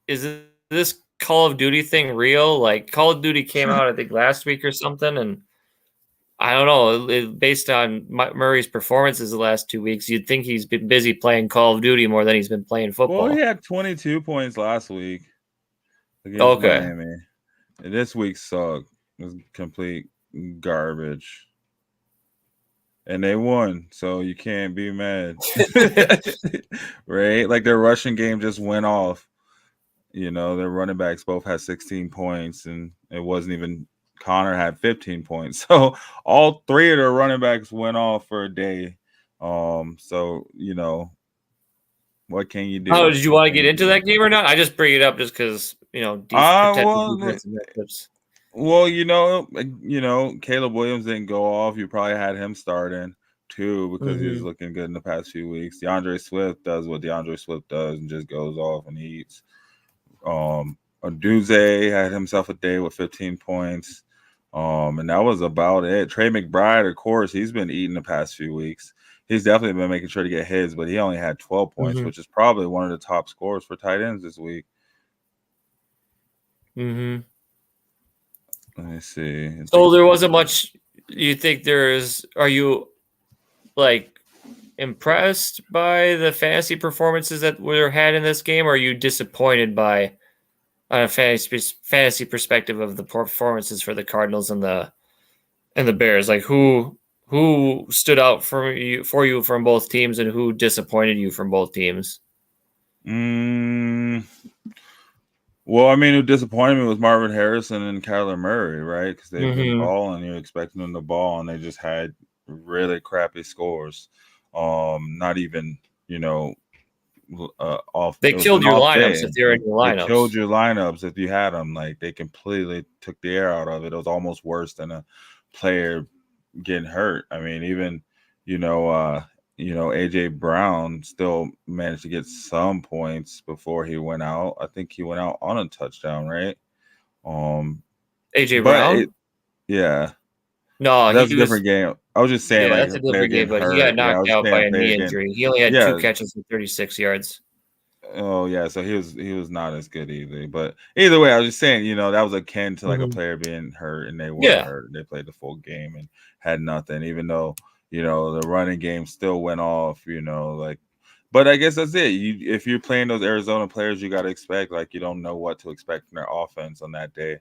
is this Call of Duty thing real? Like, Call of Duty came out, I think, last week or something, and I don't know. Based on Murray's performances the last 2 weeks, you'd think he's been busy playing Call of Duty more than he's been playing football. Well, he had 22 points last week against Miami. And this week sucked. It was complete garbage. And they won, so you can't be mad. Right? Like their rushing game just went off. You know, their running backs both had 16 points, and it wasn't even Connor had 15 points. So all 3 of their running backs went off for a day. So, you know, what can you do? Oh, did you want to get into that game or not? I just bring it up just because, you know, well, you know, Caleb Williams didn't go off. You probably had him starting too because he was looking good in the past few weeks. DeAndre Swift does what DeAndre Swift does and just goes off and eats. Aduze had himself a day with 15 points. And that was about it. Trey McBride, of course, he's been eating the past few weeks. He's definitely been making sure to get his, but he only had 12 points, which is probably one of the top scores for tight ends this week. Let me see. So there wasn't much. You think are you like impressed by the fantasy performances that were had in this game, or are you disappointed by on a fantasy perspective of the performances for the Cardinals and the Bears? Like who stood out for you from both teams, and who disappointed you from both teams? Well, I mean, who disappointed me was Marvin Harrison and Kyler Murray, right? Because they've been balling. You're expecting them to ball, and they just had really crappy scores. Not even, you know, off. They killed your lineups if they're in your lineups. They killed your lineups if you had them. Like, they completely took the air out of it. It was almost worse than a player getting hurt. I mean, even, AJ Brown still managed to get some points before he went out. I think he went out on a touchdown, right? AJ Brown? Yeah. No, that's a different game. I was just saying, that's a different game, but he got knocked out by a knee injury. He only had 2 catches for 36 yards. Oh yeah, so he was not as good either. But either way, I was just saying, that was akin to like a player being hurt, and they weren't hurt. They played the full game and had nothing, even though the running game still went off. But I guess that's it. If you're playing those Arizona players, you got to expect you don't know what to expect from their offense on that day.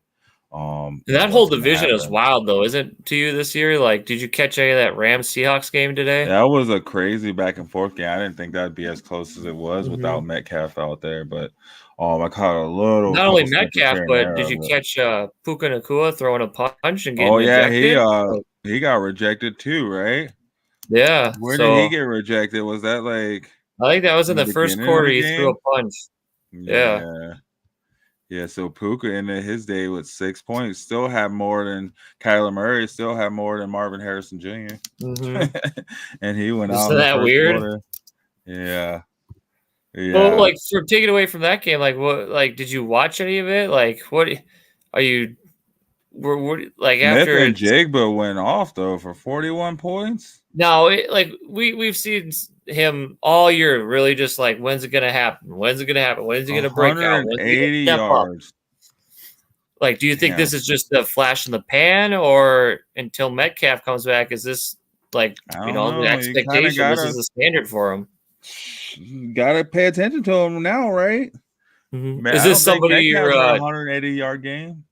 That whole division is wild, though, isn't it, to you this year? Like, did you catch any of that Rams Seahawks game today? That was a crazy back and forth game. I didn't think that'd be as close as it was without Metcalf out there. But I caught a little. Not only Metcalf, but did you catch Puka Nacua throwing a punch and getting rejected? He got rejected too, right? Yeah. Where did he get rejected? Was that like? I think that was in the first quarter. He threw a punch. Yeah. Yeah, so Puka ended his day with 6 points. Still had more than Kyler Murray. Still had more than Marvin Harrison Jr. Mm-hmm. And he went out Isn't in the that first weird? quarter. Yeah, Well, yeah. like for taking away from that game, like what? Like, did you watch any of it? Like, what are you? We're like Smith after and it's Jigba went off though for 41 points. no, like we've seen him all year. Really, just like when's it gonna happen? When's it gonna happen? When's he gonna break out? When's he gonna 180 step up? yards. Like, do you think Damn. this is just a flash in the pan, or until Metcalf comes back, is this like I you don't know the know. You kinda expectation? This gotta is the standard for him. pay attention to him now, right? Mhm. Man, Is I don't this think somebody Metcalf's you're? got a 180-yard game.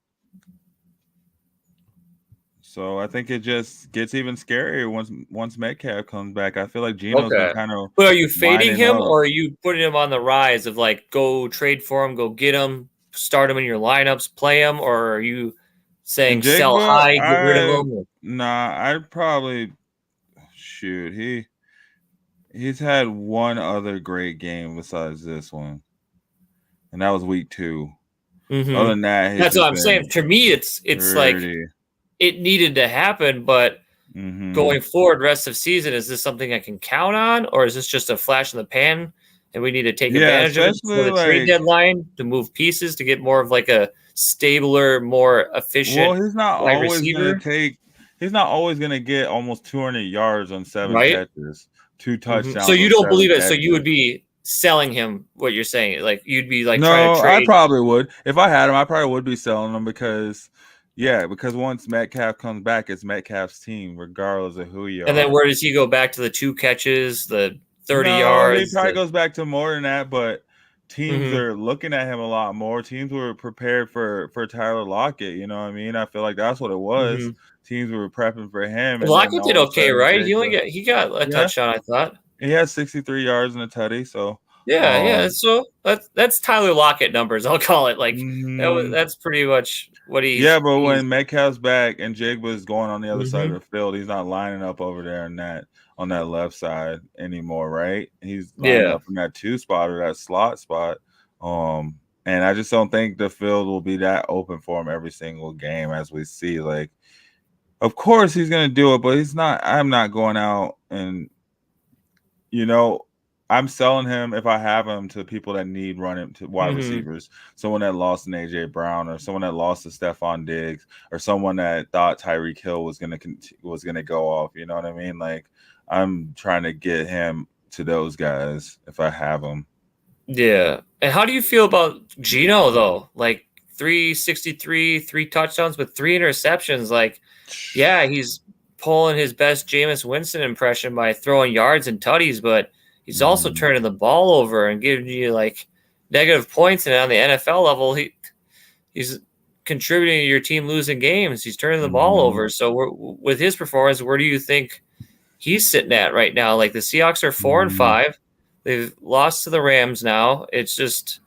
So I think it just gets even scarier once Metcalf comes back. I feel like Geno's been Okay. kind of But are you fading winding him, up. or are you putting him on the rise of like go trade for him, go get him, start him in your lineups, play him, or are you saying And sell Jigba, high, get rid of him? I'd probably shoot. He's had one other great game besides this one, and that was week 2. Mhm. Other than that, he's That's just what I'm been saying. To me, it's like dirty. it needed to happen, but Mhm. going forward, rest of season, is this something I can count on, or is this just a flash in the pan, and we need to take Yeah, advantage of it before especially the trade like, deadline to move pieces to get more of like a stabler, more well, efficient he's not wide always receiver, gonna get almost 200 yards on 7 right? catches, 2 Mhm. touchdowns So you on don't 7 believe it. So you would catches. be selling him. What you're saying, like you'd be like trying to No, I trade. probably would. If I had him, I probably would be selling him because once Metcalf comes back, it's Metcalf's team, regardless of who you And then are. where does he go back to the 2 catches, the 30 No, he yards? probably goes back to more than that, but teams Mhm. are looking at him a lot more. Teams were prepared for Tyler Lockett, you know what I mean? I feel like that's what it was. Mhm. Teams were prepping for him, and then Lockett did all of a okay, sudden right? Jigba, He got a yeah, touchdown, I thought. he had 63 yards in a tutty, so Yeah. So that's Tyler Lockett numbers. I'll call it like mhm. that's pretty much what Yeah, but he's. when Metcalf's back and Jigba's going on the other side of Mhm. the field, he's not lining up over there on that left side anymore, right? He's lining Yeah. up in that 2 spot or that slot spot. And I just don't think the field will be that open for him every single game as we see. Like, of course he's gonna do it, but I'm not going out and I'm selling him if I have him to people that need running to wide Mhm. receivers. Someone that lost an AJ Brown, or someone that lost to Stephon Diggs, or someone that thought Tyreek Hill was gonna go off. You know what I mean? Like, I'm trying to get him to those guys if I have them. Yeah. And how do you feel about Geno though? Like 363, 3 touchdowns with 3 interceptions. Like, yeah, he's pulling his best Jameis Winston impression by throwing yards and tutties, but he's also turning the ball over and giving you like negative points. And on the NFL level, he's contributing to your team losing games. He's turning the ball over. So with his performance, where do you think he's sitting at right now? Like the Seahawks are 4-5. They've lost to the Rams now. It's just,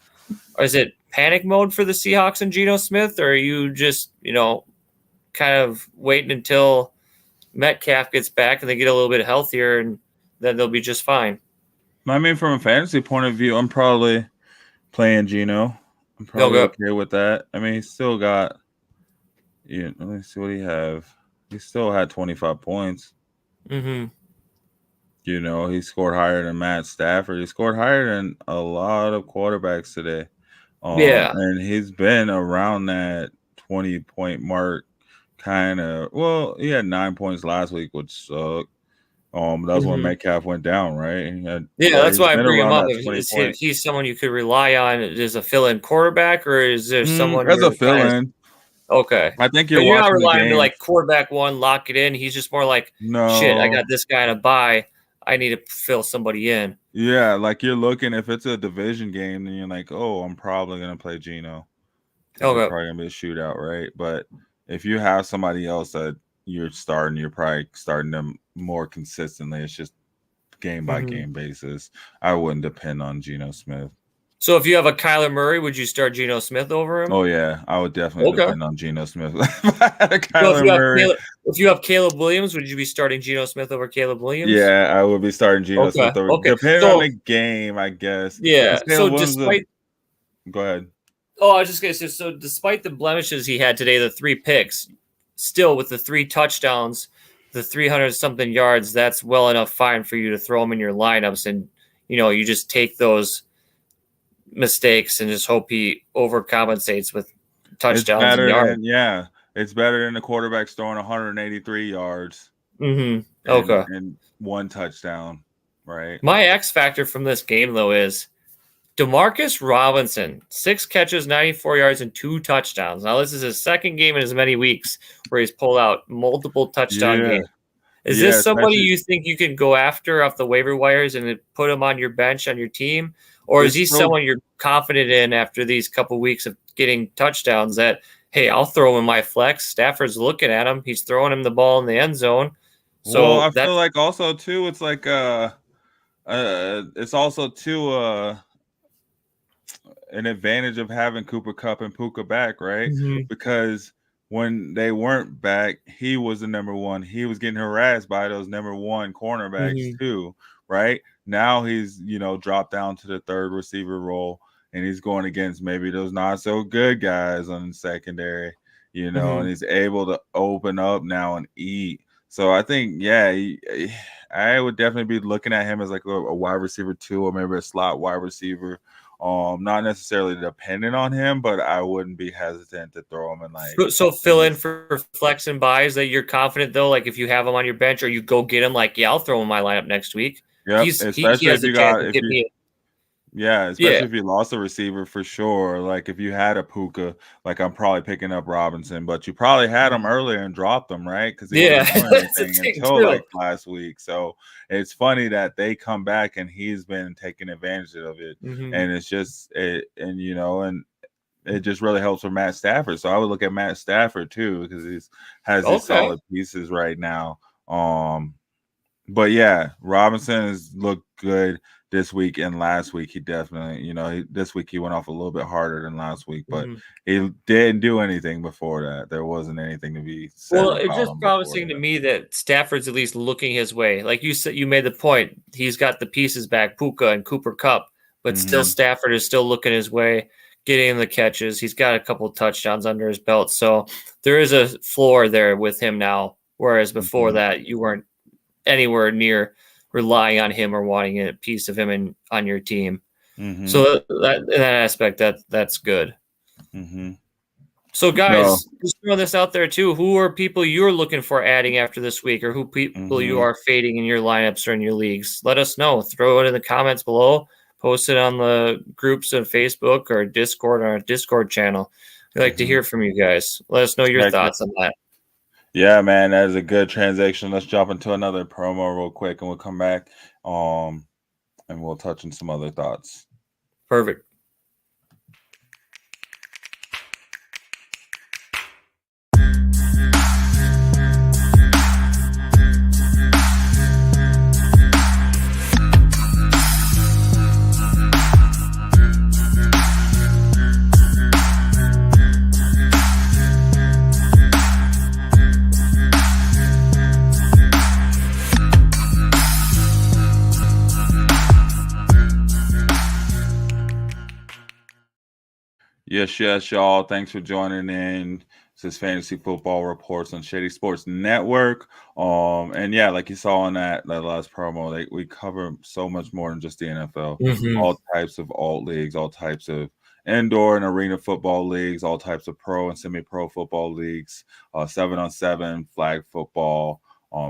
is it panic mode for the Seahawks and Geno Smith, or are you just, kind of waiting until Metcalf gets back and they get a little bit healthier and then they'll be just fine? I mean, from a fantasy point of view, I'm probably playing Geno. I'm probably okay with that. I mean, he's still got. Let me see what he have. He still had 25 points. Mm-hmm. He scored higher than Matt Stafford. He scored higher than a lot of quarterbacks today. And he's been around that 20-point mark, kind of. Well, he had 9 points last week, which sucked. That was when Metcalf went down, right? That's why I bring him up. If he's someone you could rely on as a fill-in quarterback, or is there someone as a fill-in? Okay, I think you're not watching relying the to like quarterback one, lock it in. He's just more like, shit, I got this guy to buy. I need to fill somebody in. Yeah, like you're looking, if it's a division game, then you're like, oh, I'm probably going to play Geno. It's probably going to be a shootout, right? But if you have somebody else that you're probably starting them more consistently. It's just game by game basis. I wouldn't depend on Geno Smith. So if you have a Kyler Murray, would you start Geno Smith over him? Oh yeah, I would definitely depend on Geno Smith. If you have Caleb Williams, would you be starting Geno Smith over Caleb Williams? Yeah, I would be starting Geno Smith over. Depending on the game, I guess. Yeah. So go ahead. Oh, I was just gonna say. So, despite the blemishes he had today, the 3 picks, still with the 3 touchdowns, the 300 something yards, that's well enough fine for you to throw him in your lineups, and you just take those mistakes and just hope he overcompensates with touchdowns and yards. It's better than the quarterback's throwing 183 yards. Mm-hmm. Okay. And 1 touchdown, right? My X factor from this game though is Demarcus Robinson, 6 catches, 94 yards, and 2 touchdowns. Now, this is his second game in as many weeks where he's pulled out multiple touchdown games. Is this somebody you think you can go after off the waiver wires and put him on your bench on your team? Or is he someone you're confident in after these couple weeks of getting touchdowns that, hey, I'll throw him in my flex. Stafford's looking at him. He's throwing him the ball in the end zone. So I feel like also, too, it's like it's also, too, an advantage of having Cooper Kupp and Puka back, right? Mm-hmm. Because when they weren't back, he was the number one. He was getting harassed by those number 1 cornerbacks too, right? Now he's, dropped down to the 3rd receiver role, and he's going against maybe those not so good guys on the secondary, and he's able to open up now and eat. So I think, I would definitely be looking at him as like a wide receiver 2 or maybe a slot wide receiver. Not necessarily dependent on him, but I wouldn't be hesitant to throw him in like. So fill in for flex and buys that you're confident though. Like if you have him on your bench or you go get him, like I'll throw him in my lineup next week. Yeah, especially if you got if you lost a receiver for sure. Like if you had a Puka, like I'm probably picking up Robinson, but you probably had him earlier and dropped him, right? Because he wasn't doing anything until like last week. So it's funny that they come back and he's been taking advantage of it, and it's just and it just really helps for Matt Stafford. So I would look at Matt Stafford too because he has these solid pieces right now. But yeah, Robinson has looked good this week and last week. He definitely, this week he went off a little bit harder than last week, but he didn't do anything before that. There wasn't anything to be said. Well, it's just promising to me that Stafford's at least looking his way. Like you said, you made the point. He's got the pieces back, Puka and Cooper Kupp, but still Stafford is still looking his way, getting the catches. He's got a couple of touchdowns under his belt. So there is a floor there with him now, whereas before that you weren't anywhere near relying on him or wanting a piece of him on your team. So that in that aspect, that's good. So guys, just throw this out there too. Who are people you're looking for adding after this week, or who people you are fading in your lineups or in your leagues? Let us know. Throw it in the comments below. Post it on the groups on Facebook or Discord on our Discord channel. We'd like to hear from you guys. Let us know your thoughts on that. Yeah, man, that is a good transition. Let's jump into another promo real quick, and we'll come back and we'll touch on some other thoughts. Perfect. Yes, y'all. Thanks for joining in. This is Fantasy Football Reports on Shady Sports Network. And yeah, like you saw on that last promo, we cover so much more than just the NFL. All types of alt leagues, all types of indoor and arena football leagues, all types of pro and semi-pro football leagues, 7-on-7, flag football,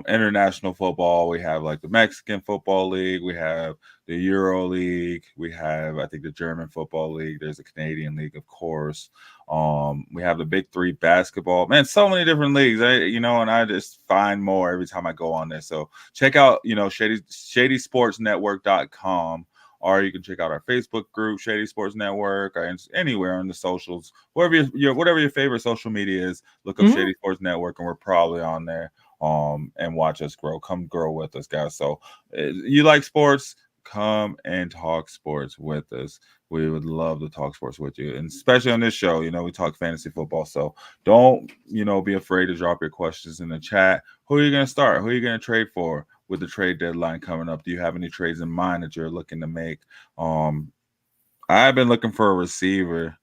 international football. We have like the Mexican Football League. We have the Euro League. We have, I think, the German Football League. There's a Canadian League, of course. We have the Big Three basketball. Man, so many different leagues. And I just find more every time I go on there. So check out, ShadySportsNetwork.com. Or you can check out our Facebook group, Shady Sports Network, or anywhere on the socials. Whatever your favorite social media is, look up Shady Sports Network, and we're probably on there. And watch us grow. Come grow with us, guys. So you like sports? Come and talk sports with us. We would love to talk sports with you, and especially on this show. We talk fantasy football. So don't be afraid to drop your questions in the chat. Who are you going to start? Who are you going to trade for with the trade deadline coming up? Do you have any trades in mind that you're looking to make? I've been looking for a receiver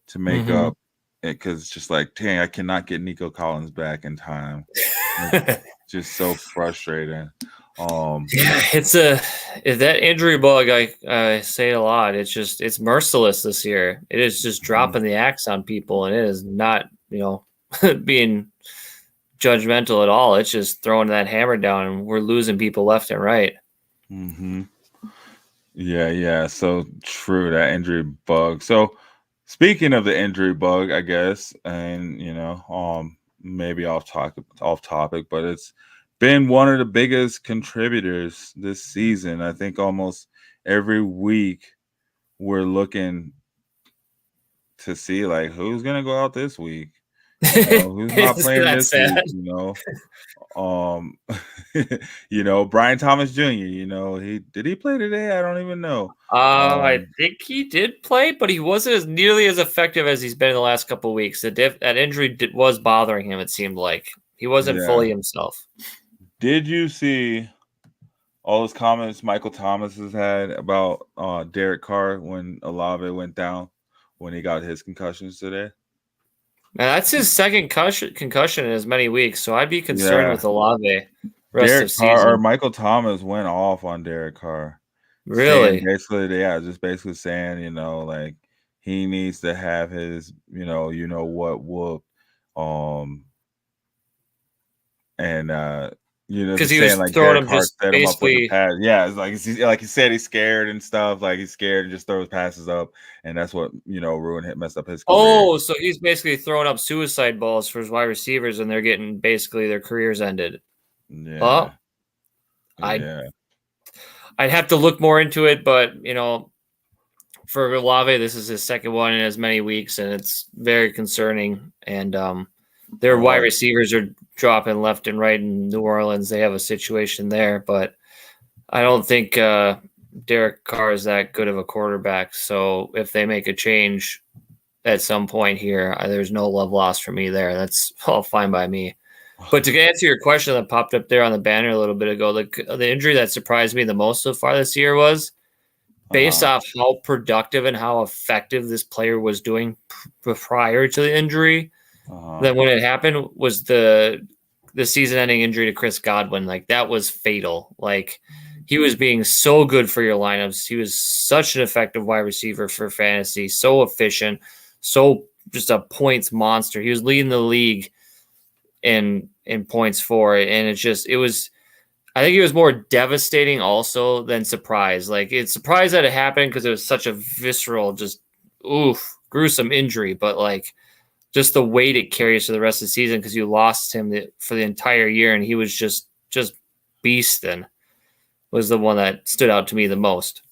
to make up it, because it's just like, dang, I cannot get Nico Collins back in time. It's just so frustrating. Yeah, it's that injury bug. I say it a lot. It's merciless this year. It is just dropping the axe on people, and it is not being judgmental at all. It's just throwing that hammer down, and we're losing people left and right. Yeah. So true, that injury bug. So speaking of the injury bug, I guess, and maybe off topic, but it's been one of the biggest contributors this season. I think almost every week we're looking to see like who's gonna go out this week, who's not playing this sad? week, Brian Thomas Jr., he play today? I don't even know. I think he did play, but he wasn't as nearly as effective as he's been in the last couple of weeks. That injury was bothering him. It seemed like he wasn't fully himself. Did you see all those comments Michael Thomas has had about Derek Carr when Olave went down when he got his concussions today? Now, that's his second concussion in as many weeks, so I'd be concerned with Olave rest Derek of season. Carr or Michael Thomas went off on Derek Carr. Really? Just basically saying, like he needs to have his, what whoop, and because he was like throwing him just basically. Yeah, it's like he said he's scared and stuff. Like he's scared and just throws passes up, and that's what messed up his career. Oh, so he's basically throwing up suicide balls for his wide receivers, and they're getting basically their careers ended. Yeah. I'd have to look more into it, but for Olave, this is his second one in as many weeks, and it's very concerning. And their wide receivers are dropping left and right in New Orleans. They have a situation there, but I don't think Derek Carr is that good of a quarterback. So if they make a change at some point here, there's no love lost for me there. That's all fine by me. But to answer your question that popped up there on the banner a little bit ago, the injury that surprised me the most so far this year was based off how productive and how effective this player was doing prior to the injury. Then when it happened was the season-ending injury to Chris Godwin. Like that was fatal. Like he was being so good for your lineups. He was such an effective wide receiver for fantasy, so efficient, so just a points monster. He was leading the league in points for it, and I think it was more devastating also than surprise. Like it's surprised that it happened because it was such a visceral, just gruesome injury, but like just the weight it carries for the rest of the season because you lost him for the entire year, and he was just beastin'. Was the one that stood out to me the most.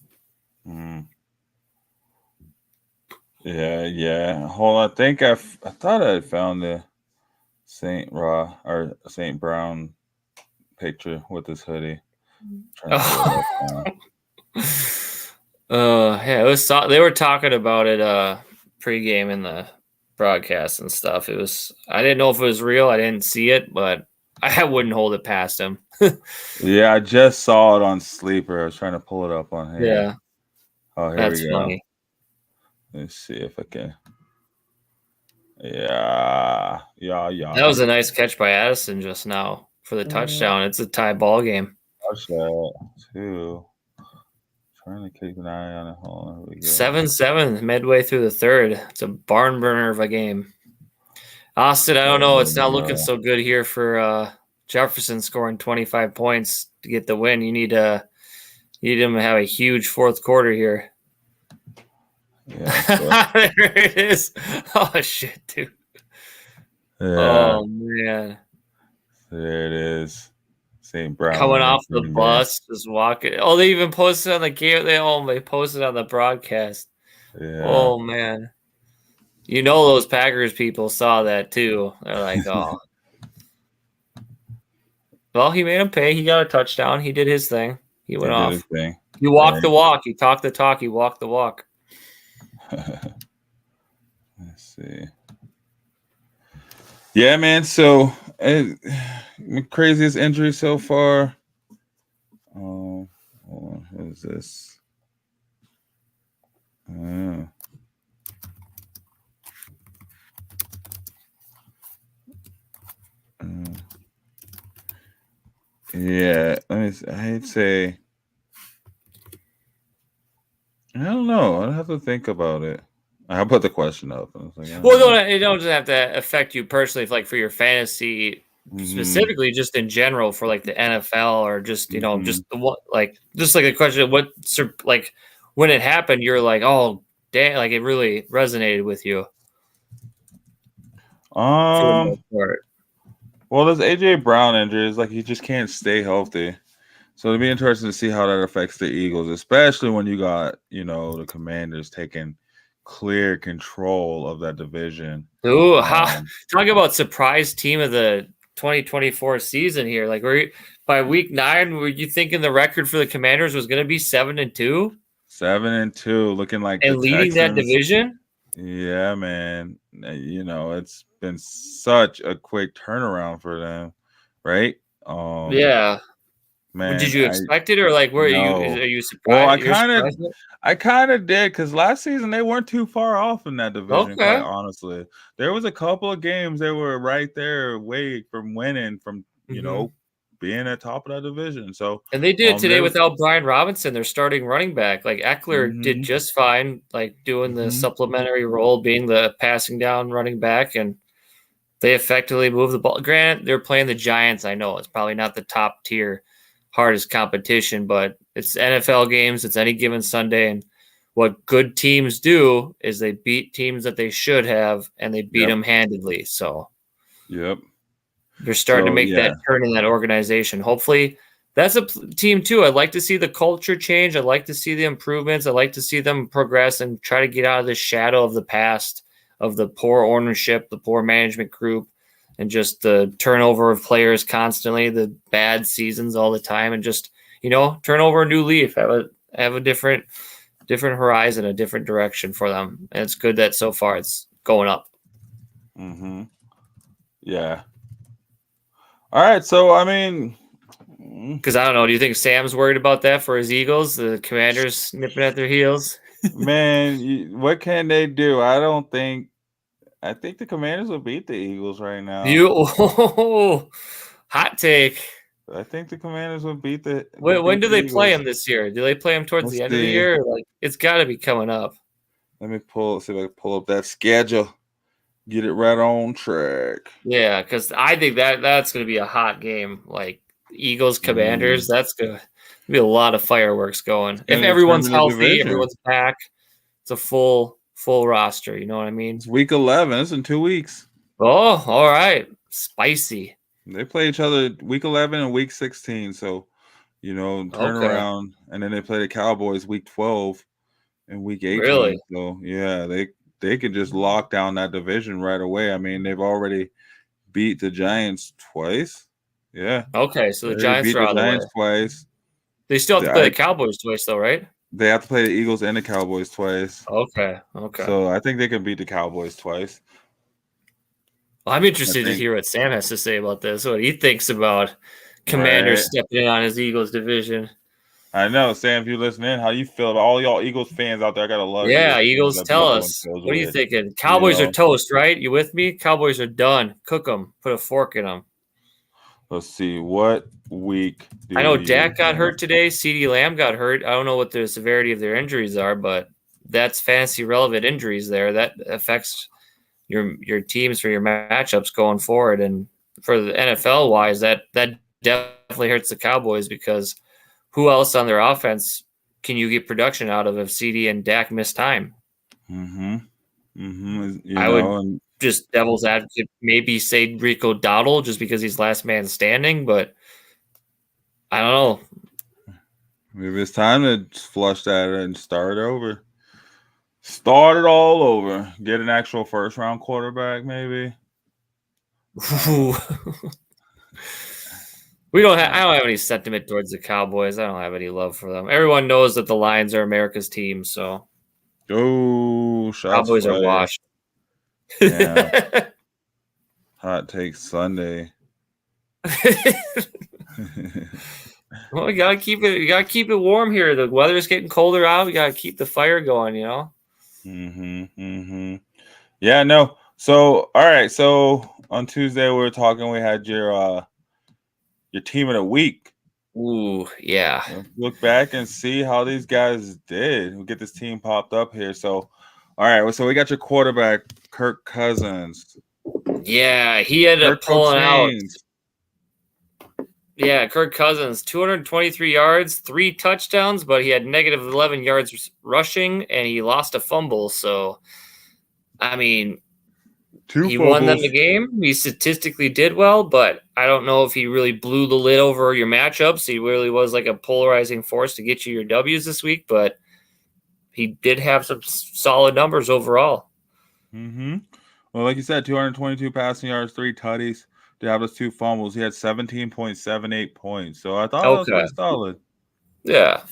Yeah. Hold on, I thought I found the St. Brown picture with his hoodie. Yeah, it was. They were talking about it pregame in the broadcast and stuff. It was. I didn't know if it was real. I didn't see it, but I wouldn't hold it past him. Yeah, I just saw it on Sleeper. I was trying to pull it up on here. Yeah. Oh, here That's we go. funny. Let's see if I can. Yeah. That was a nice catch by Addison just now for the touchdown. It's a tie ball game. Touchdown too. Trying to keep an eye on it. Hold on. Here we go. 7-7 midway through the third. It's a barn burner of a game. Austin, I don't know. It's not looking so good here for Jefferson scoring 25 points to get the win. You need him to have a huge fourth quarter here. Yeah, there it is. Oh shit, dude. Yeah. Oh man. There it is. St. Brown Coming off the bus, just walking. Oh, they even posted on the game. They posted on the broadcast. Yeah. Oh man. Those Packers people saw that too. They're like, oh. Well, he made him pay. He got a touchdown. He did his thing. He went off. His thing. He walked the walk. He talked the talk. He walked the walk. Let's see. Yeah, man. So, craziest injury so far. Hold on. What is this? Yeah, I'd say I don't know. I'd have to think about it. I put the question up. I was like, I don't Well, know. it don't have to affect you personally, like for your fantasy specifically, just in general for like the NFL or just just the what just like the question of like when it happened, you're like, oh damn, like it really resonated with you for the most part. Well, this AJ Brown injury is like he just can't stay healthy. So it'll be interesting to see how that affects the Eagles, especially when you got, the Commanders taking clear control of that division. Ooh, talk about surprise team of the 2024 season here. Like by week 9, were you thinking the record for the Commanders was going to be 7-2? 7-2, looking like And the leading that Texans. division? Yeah, man. It's been such a quick turnaround for them, right? Yeah. Man, Did you expect it, or like, are you Well, surprised? You're surprised? I kind of did because last season they weren't too far off in that division. Okay. Quite honestly, there was a couple of games they were right there, away from winning, from being at top of that division. So, and they did it today without Brian Robinson, their starting running back. Like Eckler did just fine, like doing the supplementary role, being the passing down running back, and they effectively moved the ball. Granted, they're playing the Giants. I know it's probably not the top tier, hardest competition, but it's NFL games. It's any given Sunday. And what good teams do is they beat teams that they should have, and they beat them handedly. So they're starting to make that turn in that organization. Hopefully that's a team too. I'd like to see the culture change. I'd like to see the improvements. I'd like to see them progress and try to get out of the shadow of the past, of the poor ownership, the poor management group, and just the turnover of players constantly, the bad seasons all the time, and just, turn over a new leaf, have a different horizon, a different direction for them. And it's good that so far it's going up. Yeah. All right. So, I mean, because I don't know. Do you think Sam's worried about that for his Eagles? The Commanders nipping at their heels? Man, what can they do? I think the Commanders will beat the Eagles right now. Hot take. I think the Commanders will beat the. When do they play them this year? Do they play them towards the end of the year? Like, it's got to be coming up. Let me see if I can pull up that schedule. Get it right on track. Yeah, because I think that's going to be a hot game. Like Eagles, Commanders, that's going to be a lot of fireworks going. If everyone's healthy, everyone's back, it's a full roster. You know what I mean? It's week 11. It's in 2 weeks. Oh, all right. Spicy. They play each other week 11 and week 16. So, turn around. And then they play the Cowboys week 12 and week 18. Really? So, yeah, they could just lock down that division right away. I mean, they've already beat the Giants twice. Yeah. Okay, so the Giants are out of the way. Twice. They still have to play the Cowboys twice, though, right? They have to play the Eagles and the Cowboys twice. Okay. So I think they can beat the Cowboys twice. Well, I'm interested to hear what Sam has to say about this, what he thinks about Commanders stepping in on his Eagles division. I know, Sam, if you listen in, how you feel about all y'all Eagles fans out there? I got a lot of Eagles, tell us. What are you thinking? Cowboys are toast, right? You with me? Cowboys are done. Cook them. Put a fork in them. Let's see. What week I know Dak got hurt today. CeeDee Lamb got hurt. I don't know what the severity of their injuries are, but that's fantasy relevant injuries there. That affects your teams for your matchups going forward. And for the NFL wise, that definitely hurts the Cowboys because who else on their offense can you get production out of if CeeDee and Dak miss time? I would just devil's advocate maybe say Rico Dowdle just because he's last man standing, but I don't know. Maybe it's time to flush that and start over. Start it all over. Get an actual first round quarterback, maybe. I don't have any sentiment towards the Cowboys. I don't have any love for them. Everyone knows that the Lions are America's team, so Cowboys are washed. Yeah. Hot take Sunday. Well, you gotta keep it warm here. The weather's getting colder out. We gotta keep the fire going, Yeah, no. So, all right. So on Tuesday we were talking. We had your your team of the week. Ooh, yeah. Let's look back and see how these guys did. We'll get this team popped up here. So, all right. So we got your quarterback, Kirk Cousins. Yeah, he ended up Kirk pulling out. Cousins. Yeah, Kirk Cousins, 223 yards, 3 touchdowns, but he had negative 11 yards rushing, and he lost a fumble. So, I mean, 2 he fumbles. won them the game. He statistically did well, but I don't know if he really blew the lid over your matchups. He really was like a polarizing force to get you your W's this week, but he did have some solid numbers overall. Mm-hmm. Well, like you said, 222 passing yards, 3 tutties. Did have those 2 fumbles. He had 17.78 points. So I thought that was Okay. pretty solid. Yeah. I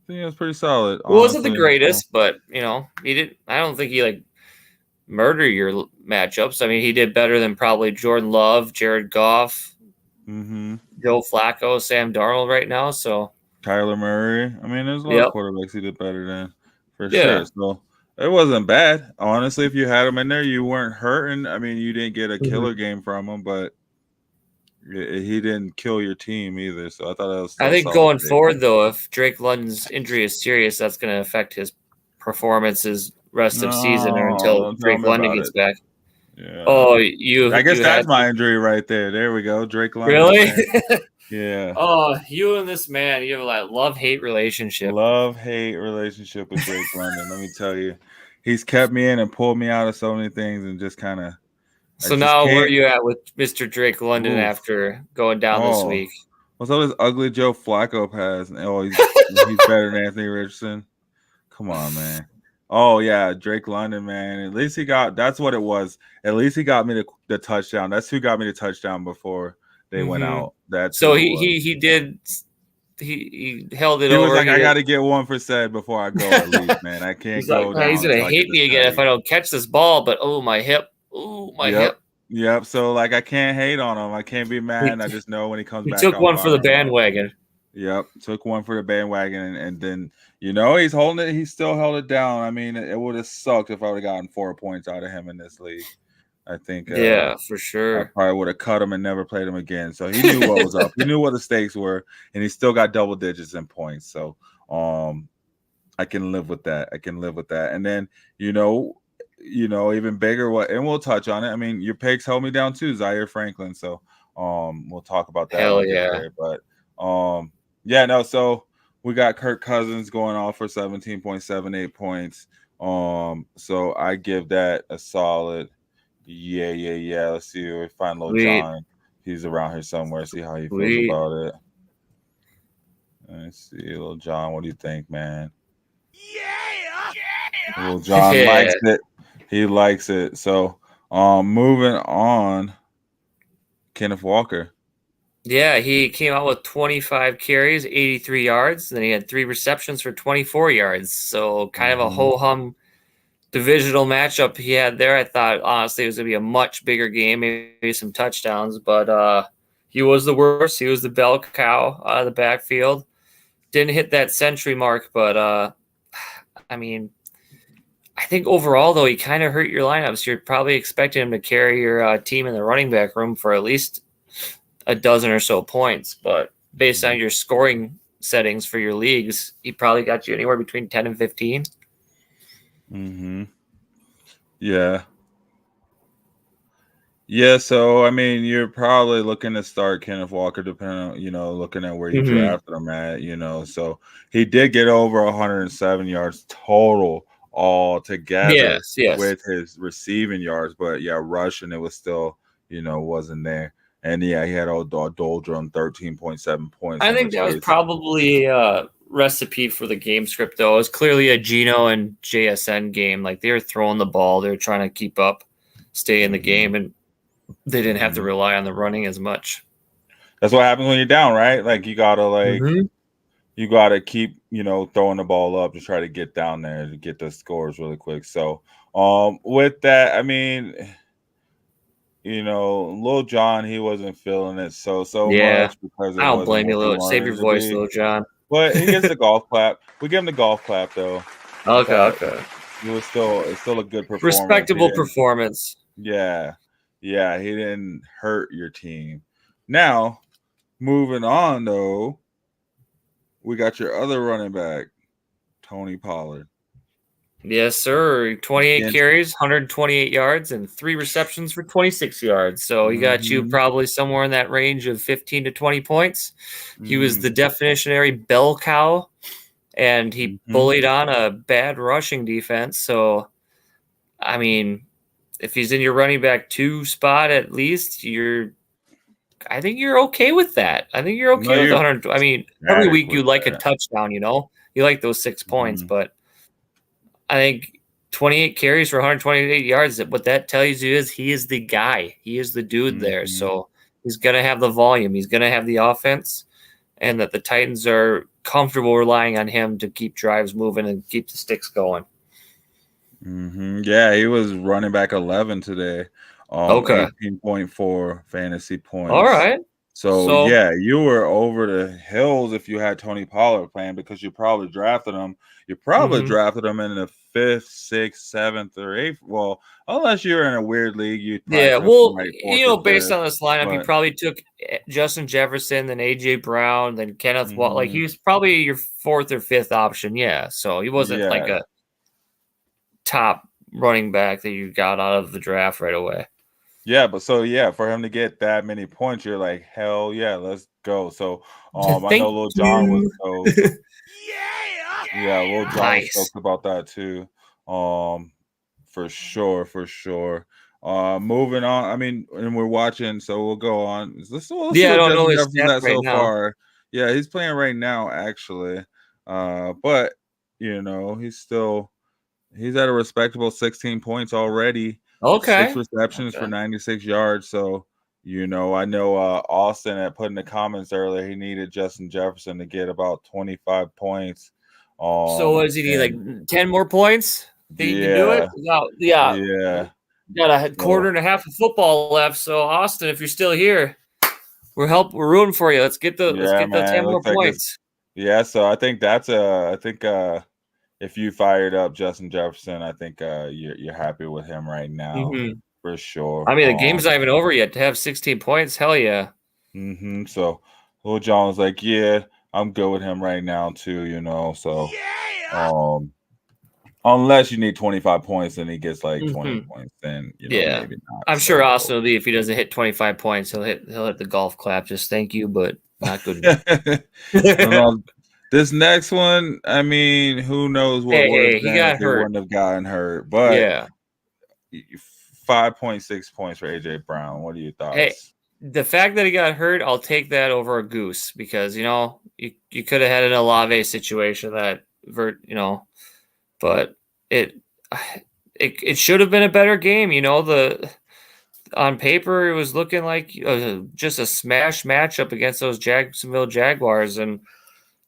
think it was pretty solid. It wasn't the honestly. greatest, but he did. I don't think he murder your matchups. I mean, he did better than probably Jordan Love, Jared Goff, Mm-hmm. Joe Flacco, Sam Darnold right now. So Kyler Murray. I mean, there's a lot Yep. of quarterbacks he did better than, for Yeah. sure. So it wasn't bad. Honestly, if you had him in there, you weren't hurting. I mean, you didn't get a killer game from him, but he didn't kill your team either. So I thought that was still I think solid going day. forward, though, if Drake London's injury is serious, that's going to affect his performances rest of season or until don't tell Drake me London about gets it. back. Yeah. Oh, I guess you that's had my injury right there. There we go. Drake London. really? man. Yeah. Oh, you and this man, you have a love-hate relationship. Love-hate relationship with Drake London. Let me tell you. He's kept me in and pulled me out of so many things and just kind of. So now where are you at with Mr. Drake London Oof. after going down this week? What's all this ugly Joe Flacco pass? Oh, he's better than Anthony Richardson. Come on, man. Oh, yeah, Drake London, man. At least he got – that's what it was. At least he got me the touchdown. That's who got me the touchdown before they went out. That's so who it he was. did – he held it He over. was like, I got to get one for said before I go at least, man. I can't He's go like, down. he's going to until I hate get me this again if W. I don't catch this ball, but oh, my hip. Oh, my hip. Yep. So, like, I can't hate on him. I can't be mad. I just know when he comes He back. took I'll one for the fire him up. bandwagon. Yep, took one for the bandwagon, and then he's holding it. He still held it down. I mean, it would have sucked if I would have gotten 4 points out of him in this league. I think, Yeah, for I sure. probably would have cut him and never played him again. So he knew what was up. He knew what the stakes were, and he still got double digits in points. So, I can live with that. And then, even bigger. And we'll touch on it. I mean, your picks held me down too, Zaire Franklin. So, we'll talk about that. Hell when we get yeah. there. But, so we got Kirk Cousins going off for 17.78 points. So I give that a solid. Yeah. Let's see if we find little Sweet. John. He's around here somewhere. See how he feels Sweet. about it. Let's see, little John. What do you think, man? Yeah. Little John likes it. He likes it. So, moving on. Kenneth Walker. Yeah, he came out with 25 carries, 83 yards. Then he had 3 receptions for 24 yards. So kind of a ho-hum divisional matchup he had there. I thought, honestly, it was going to be a much bigger game, maybe some touchdowns. But he was the worst. He was the bell cow out of the backfield. Didn't hit that century mark, but, I mean, I think overall, though, he kind of hurt your lineups. You're probably expecting him to carry your team in the running back room for at least a dozen or so points, but based on your scoring settings for your leagues, he probably got you anywhere between 10 and 15. Yeah. So I mean, you're probably looking to start Kenneth Walker, depending on looking at where you drafted him at. So he did get over 107 yards total all together. Yes. With his receiving yards, but rushing it was still wasn't there. And he had a doldrum 13.7 points. I think that was probably a recipe for the game script, though. It was clearly a Geno and JSN game. Like, they were throwing the ball, they were trying to keep up, stay in the game, and they didn't have to rely on the running as much. That's what happens when you're down, right? Like, you gotta you gotta keep throwing the ball up to try to get down there to get the scores really quick. So with that, I mean, Lil John, he wasn't feeling it so much because I don't blame you, Lil. Save your voice, Lil John. But he gets the golf clap. We give him the golf clap though. Okay. It was still a good performance. Respectable performance. Yeah. He didn't hurt your team. Now, moving on though, we got your other running back, Tony Pollard. Yes, sir. 28 Against- carries, 128 yards, and 3 receptions for 26 yards. So he got you probably somewhere in that range of 15 to 20 points. He was the definitionary bell cow, and he bullied on a bad rushing defense. So, I mean, if he's in your running back 2 spot at least, I think you're okay with that. I think you're okay with 100. I mean, every week you like a touchdown, you like those 6 points, but I think 28 carries for 128 yards. What that tells you is he is the guy. He is the dude there. So he's going to have the volume. He's going to have the offense, and that the Titans are comfortable relying on him to keep drives moving and keep the sticks going. Yeah, he was running back 11 today. Okay. 18.4 fantasy points. All right. So yeah, you were over the hills if you had Tony Pollard playing, because you probably drafted him. You probably drafted him in the 5th, 6th, 7th, or 8th. Well, unless you're in a weird league, you based on this lineup, you probably took Justin Jefferson, then AJ Brown, then Kenneth Watt. Like, he was probably your 4th or 5th option. Yeah, so he wasn't like a top running back that you got out of the draft right away. Yeah, but for him to get that many points, you're like, hell yeah, let's go. So I know Lil John was so Lil John was stoked about that too. For sure. Moving on. I mean, and we're watching, so we'll go on. Let's I don't know his stats right now. Far. Yeah, he's playing right now, actually. But he's at a respectable 16 points already. Okay. 6 receptions for 96 yards. So, I know Austin had put in the comments earlier he needed Justin Jefferson to get about 25 points. So what does he need? Like 10 more points? Think he can do it? Yeah. Got a quarter and a half of football left. So Austin, if you're still here, we're rooting for you. Let's get the 10 more points. So I think if you fired up Justin Jefferson, I think you're happy with him right now for sure. I mean, the game's not even over yet. To have 16 points, hell yeah. So Lil John was like, yeah, I'm good with him right now too, So unless you need 25 points and he gets like 20 points, then maybe not. I'm sure Austin will be, if he doesn't hit 25 points, he'll hit the golf clap. Just thank you, but not good enough. This next one, I mean, who knows what he got hurt. Wouldn't have gotten hurt, but 5.6 points for AJ Brown. What are your thoughts? Hey, the fact that he got hurt, I'll take that over a goose, because you could have had an Olave situation but it should have been a better game. On paper it was looking like just a smash matchup against those Jacksonville Jaguars, and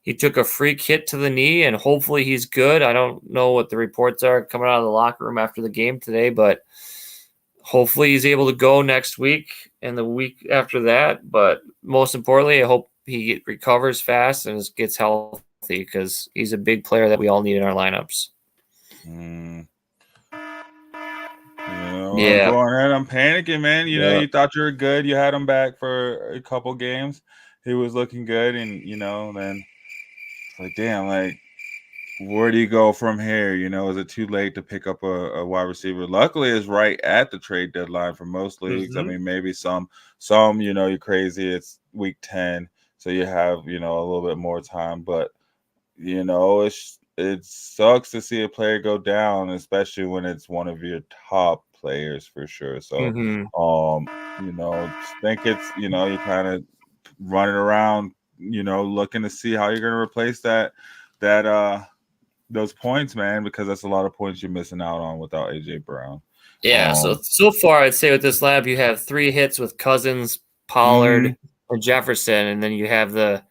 he took a freak hit to the knee, and hopefully he's good. I don't know what the reports are coming out of the locker room after the game today, but hopefully he's able to go next week and the week after that. But most importantly, I hope he recovers fast and gets healthy, because he's a big player that we all need in our lineups. I'm panicking, man. You thought you were good. You had him back for a couple games. He was looking good, and then like, damn, like, where do you go from here? Is it too late to pick up a wide receiver? Luckily, it's right at the trade deadline for most leagues. I mean, maybe some, you're crazy. It's week 10, so you have, a little bit more time. But, it sucks to see a player go down, especially when it's one of your top players for sure. So, think it's, you kind of running around, looking to see how you're going to replace those points, man, because that's a lot of points you're missing out on without AJ Brown. Yeah. So far, I'd say with this lineup, you have 3 hits with Cousins, Pollard, and Jefferson, and then you have the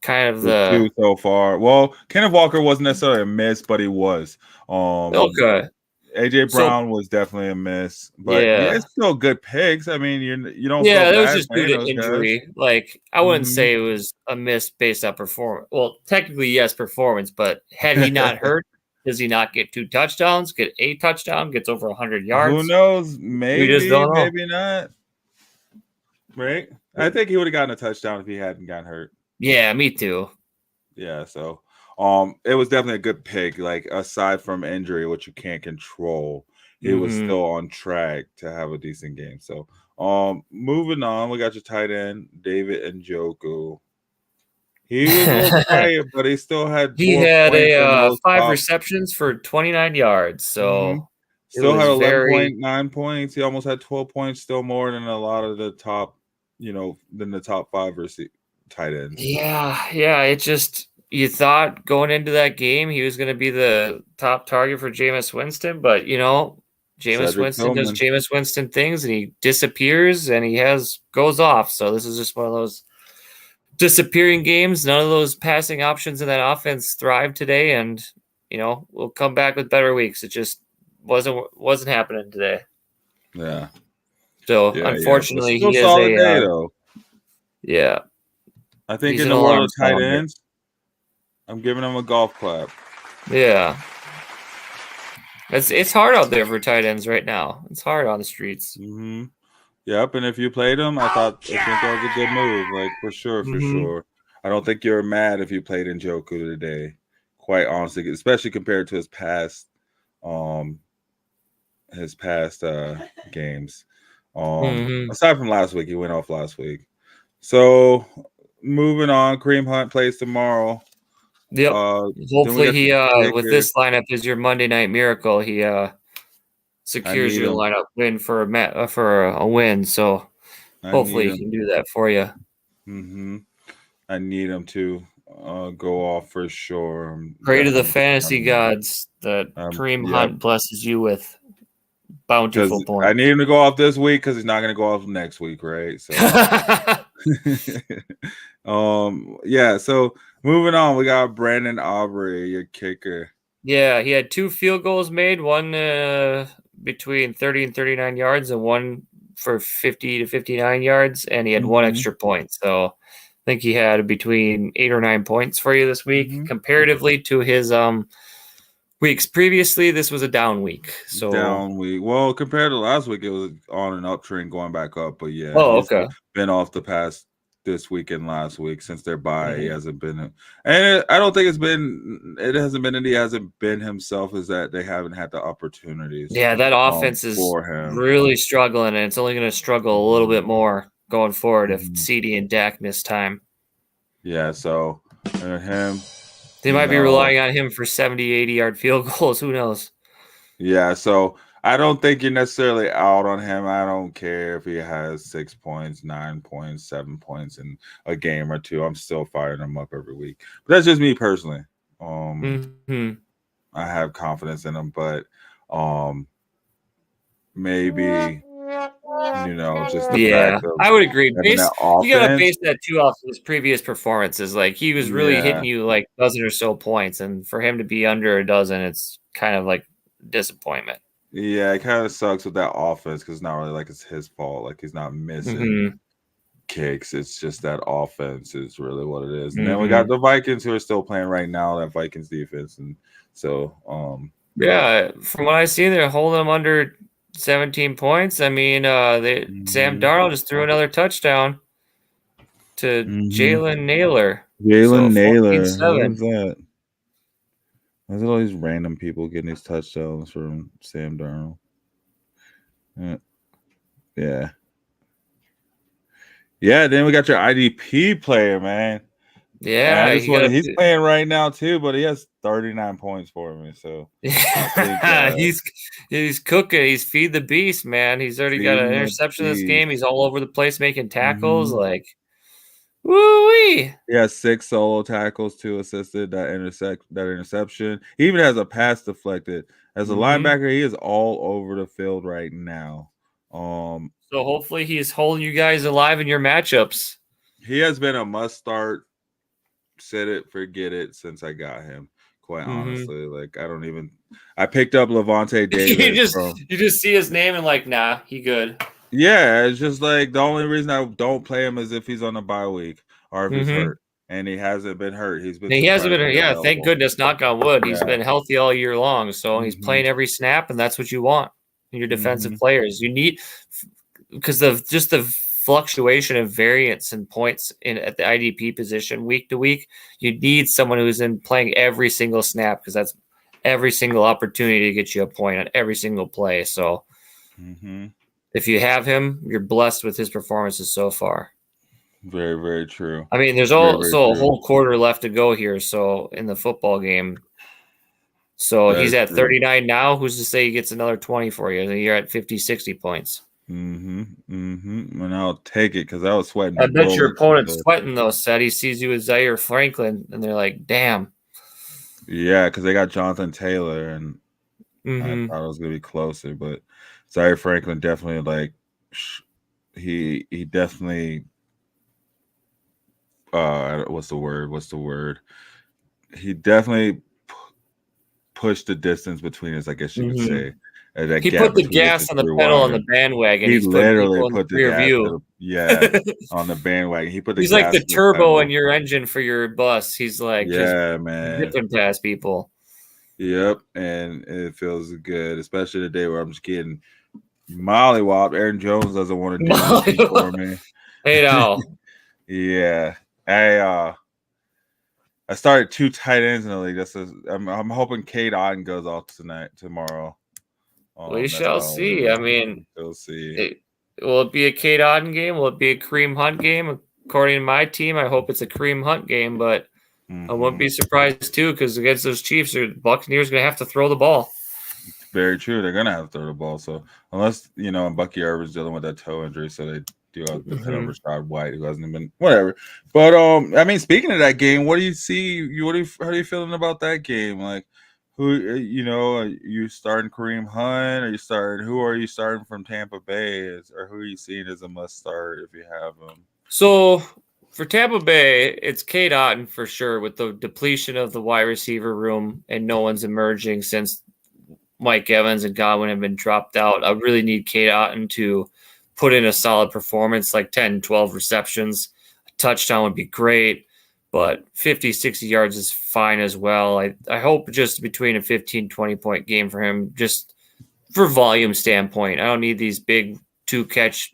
2 so far. Well, Kenneth Walker wasn't necessarily a miss, but he was. Okay. AJ Brown was definitely a miss, but it's still good picks. I mean, you don't. Yeah, that was just due to injury. Guys. Like, I wouldn't say it was a miss based on performance. Well, technically, yes, performance, but had he not hurt, does he not get 2 touchdowns? Get a touchdown? Gets over 100 yards? Who knows? Maybe, maybe not. Right? I think he would have gotten a touchdown if he hadn't gotten hurt. Yeah, me too. Yeah, so it was definitely a good pick. Like aside from injury, which you can't control, he was still on track to have a decent game. So moving on, we got your tight end, David Njoku. He was a little quiet, but he still had He 4 had points in a those 5 top. receptions for 29 yards. So Still had was 11.9 points. He almost had 12 points, still more than a lot of the top, than the top 5 tight ends. Yeah. It just, you thought going into that game he was going to be the top target for Jameis Winston, but Jameis Winston does Jameis Winston things, and he disappears, and he goes off. So this is just one of those disappearing games. None of those passing options in that offense thrive today, and we'll come back with better weeks. It just wasn't happening today. Yeah. So unfortunately, he is solid day though. Yeah. I think in the world of tight ends, I'm giving him a golf clap. Yeah. It's hard out there for tight ends right now. It's hard on the streets. Mm-hmm. Yep, and if you played him, I think that was a good move. Like for sure. I don't think you're mad if you played Njoku today. Quite honestly, especially compared to his past games. Aside from last week, he went off last week. So moving on, Kareem Hunt plays tomorrow. Yep. Hopefully he with this lineup is your Monday Night Miracle. He secures your lineup win for a win. So hopefully he can do that for you. I need him to go off for sure. Pray to the fantasy gods that Kareem Hunt blesses you with bountiful points. I need him to go off this week because he's not going to go off next week, right? So, So moving on, we got Brandon Aubrey, your kicker. Yeah, he had 2 field goals made, one between 30 and 39 yards, and one for 50 to 59 yards, and he had 1 extra point. So I think he had between 8 or 9 points for you this week. Comparatively to his weeks previously, this was a down week. So down week. Well, compared to last week, it was on an uptrend going back up. But yeah, he's been off the past this week and last week since their bye. He hasn't been, and I don't think it hasn't been that he hasn't been himself. Is that they haven't had the opportunities? Yeah, that offense is really struggling, and it's only going to struggle a little bit more going forward if Seany and Dak miss time. Yeah, so him. They might be relying on him for 70, 80-yard field goals. Who knows? Yeah, so I don't think you're necessarily out on him. I don't care if he has 6 points, 9 points, 7 points in a game or two. I'm still firing him up every week. But that's just me personally. I have confidence in him, but maybe just the fact of I would agree. You gotta base that too off his previous performances. Like he was really hitting you like a dozen or so points, and for him to be under a dozen, it's kind of like disappointment. Yeah, it kind of sucks with that offense because it's not really like it's his fault. Like he's not missing kicks. It's just that offense is really what it is. And then we got the Vikings who are still playing right now. That Vikings defense, and so from what I've seen, they're holding them under 17 points. I mean, Sam Darnold just threw another touchdown to Jalen Naylor. Jalen Naylor. What is that? Why is it all these random people getting these touchdowns from Sam Darnold? Yeah. Then we got your IDP player, man. Yeah, he's playing right now too, but he has 39 points for me. So he's cooking. He's feed the beast, man. He's already got an interception this game. He's all over the place making tackles. Like, woo-wee. He has 6 solo tackles, 2 assisted. That interception. He even has a pass deflected. As a linebacker, he is all over the field right now. So hopefully he's holding you guys alive in your matchups. He has been a must start. Set it, forget it since I got him. Quite honestly, like I picked up Levante Davis. you just see his name and like, nah, he good. Yeah, it's just like the only reason I don't play him is if he's on a bye week or if he's hurt, and he hasn't been hurt. He hasn't been hurt. Yeah, thank goodness. Knock on wood. He's been healthy all year long, so he's playing every snap, and that's what you want in your defensive players. You need because the fluctuation of variance and points at the IDP position week to week. You need someone who's in playing every single snap because that's every single opportunity to get you a point on every single play. So if you have him, you're blessed with his performances so far. Very, very true. I mean, there's also a whole quarter left to go here. So in the football game, so he's at 39 now. Who's to say he gets another 20 for you? And you're at 50, 60 points. And I'll take it because I was sweating. I bet your opponent's sweating though. Said he sees you with Zaire Franklin, and they're like, "Damn." Yeah, because they got Jonathan Taylor, and I thought it was gonna be closer, but Zaire Franklin definitely he definitely what's the word? He definitely pushed the distance between us, I guess you could say. He put the gas on the pedal on the bandwagon. He literally put the gas on the bandwagon. He's like the turbo in your engine for your bus. He's like, man, zipping past people. Yep, and it feels good, especially the day where I'm just getting mollywopped. Aaron Jones doesn't want to do anything for me. Hey now. Yeah. I started 2 tight ends in the league. I'm hoping Cade Otton goes off tomorrow. We shall see. I mean, we'll see. Will it be a Cade Otton game? Will it be a Kareem Hunt game? According to my team, I hope it's a Kareem Hunt game, but I wouldn't be surprised too because against those Chiefs, the Buccaneers are going to have to throw the ball. Very true. They're going to have to throw the ball. So unless, Bucky Irvin's dealing with that toe injury, so they do have to depend on Rashad White, who hasn't been whatever. But I mean, speaking of that game, what do you see? How are you feeling about that game? Like, who are you starting Kareem Hunt? Who are you starting from Tampa Bay? Or who are you seeing as a must start if you have them? So for Tampa Bay, it's Cade Otton for sure with the depletion of the wide receiver room and no one's emerging since Mike Evans and Godwin have been dropped out. I really need Cade Otton to put in a solid performance, like 10, 12 receptions. A touchdown would be great, but 50, 60 yards is fine as well. I hope just between a 15, 20-point game for him, just for volume standpoint. I don't need these big 2-catch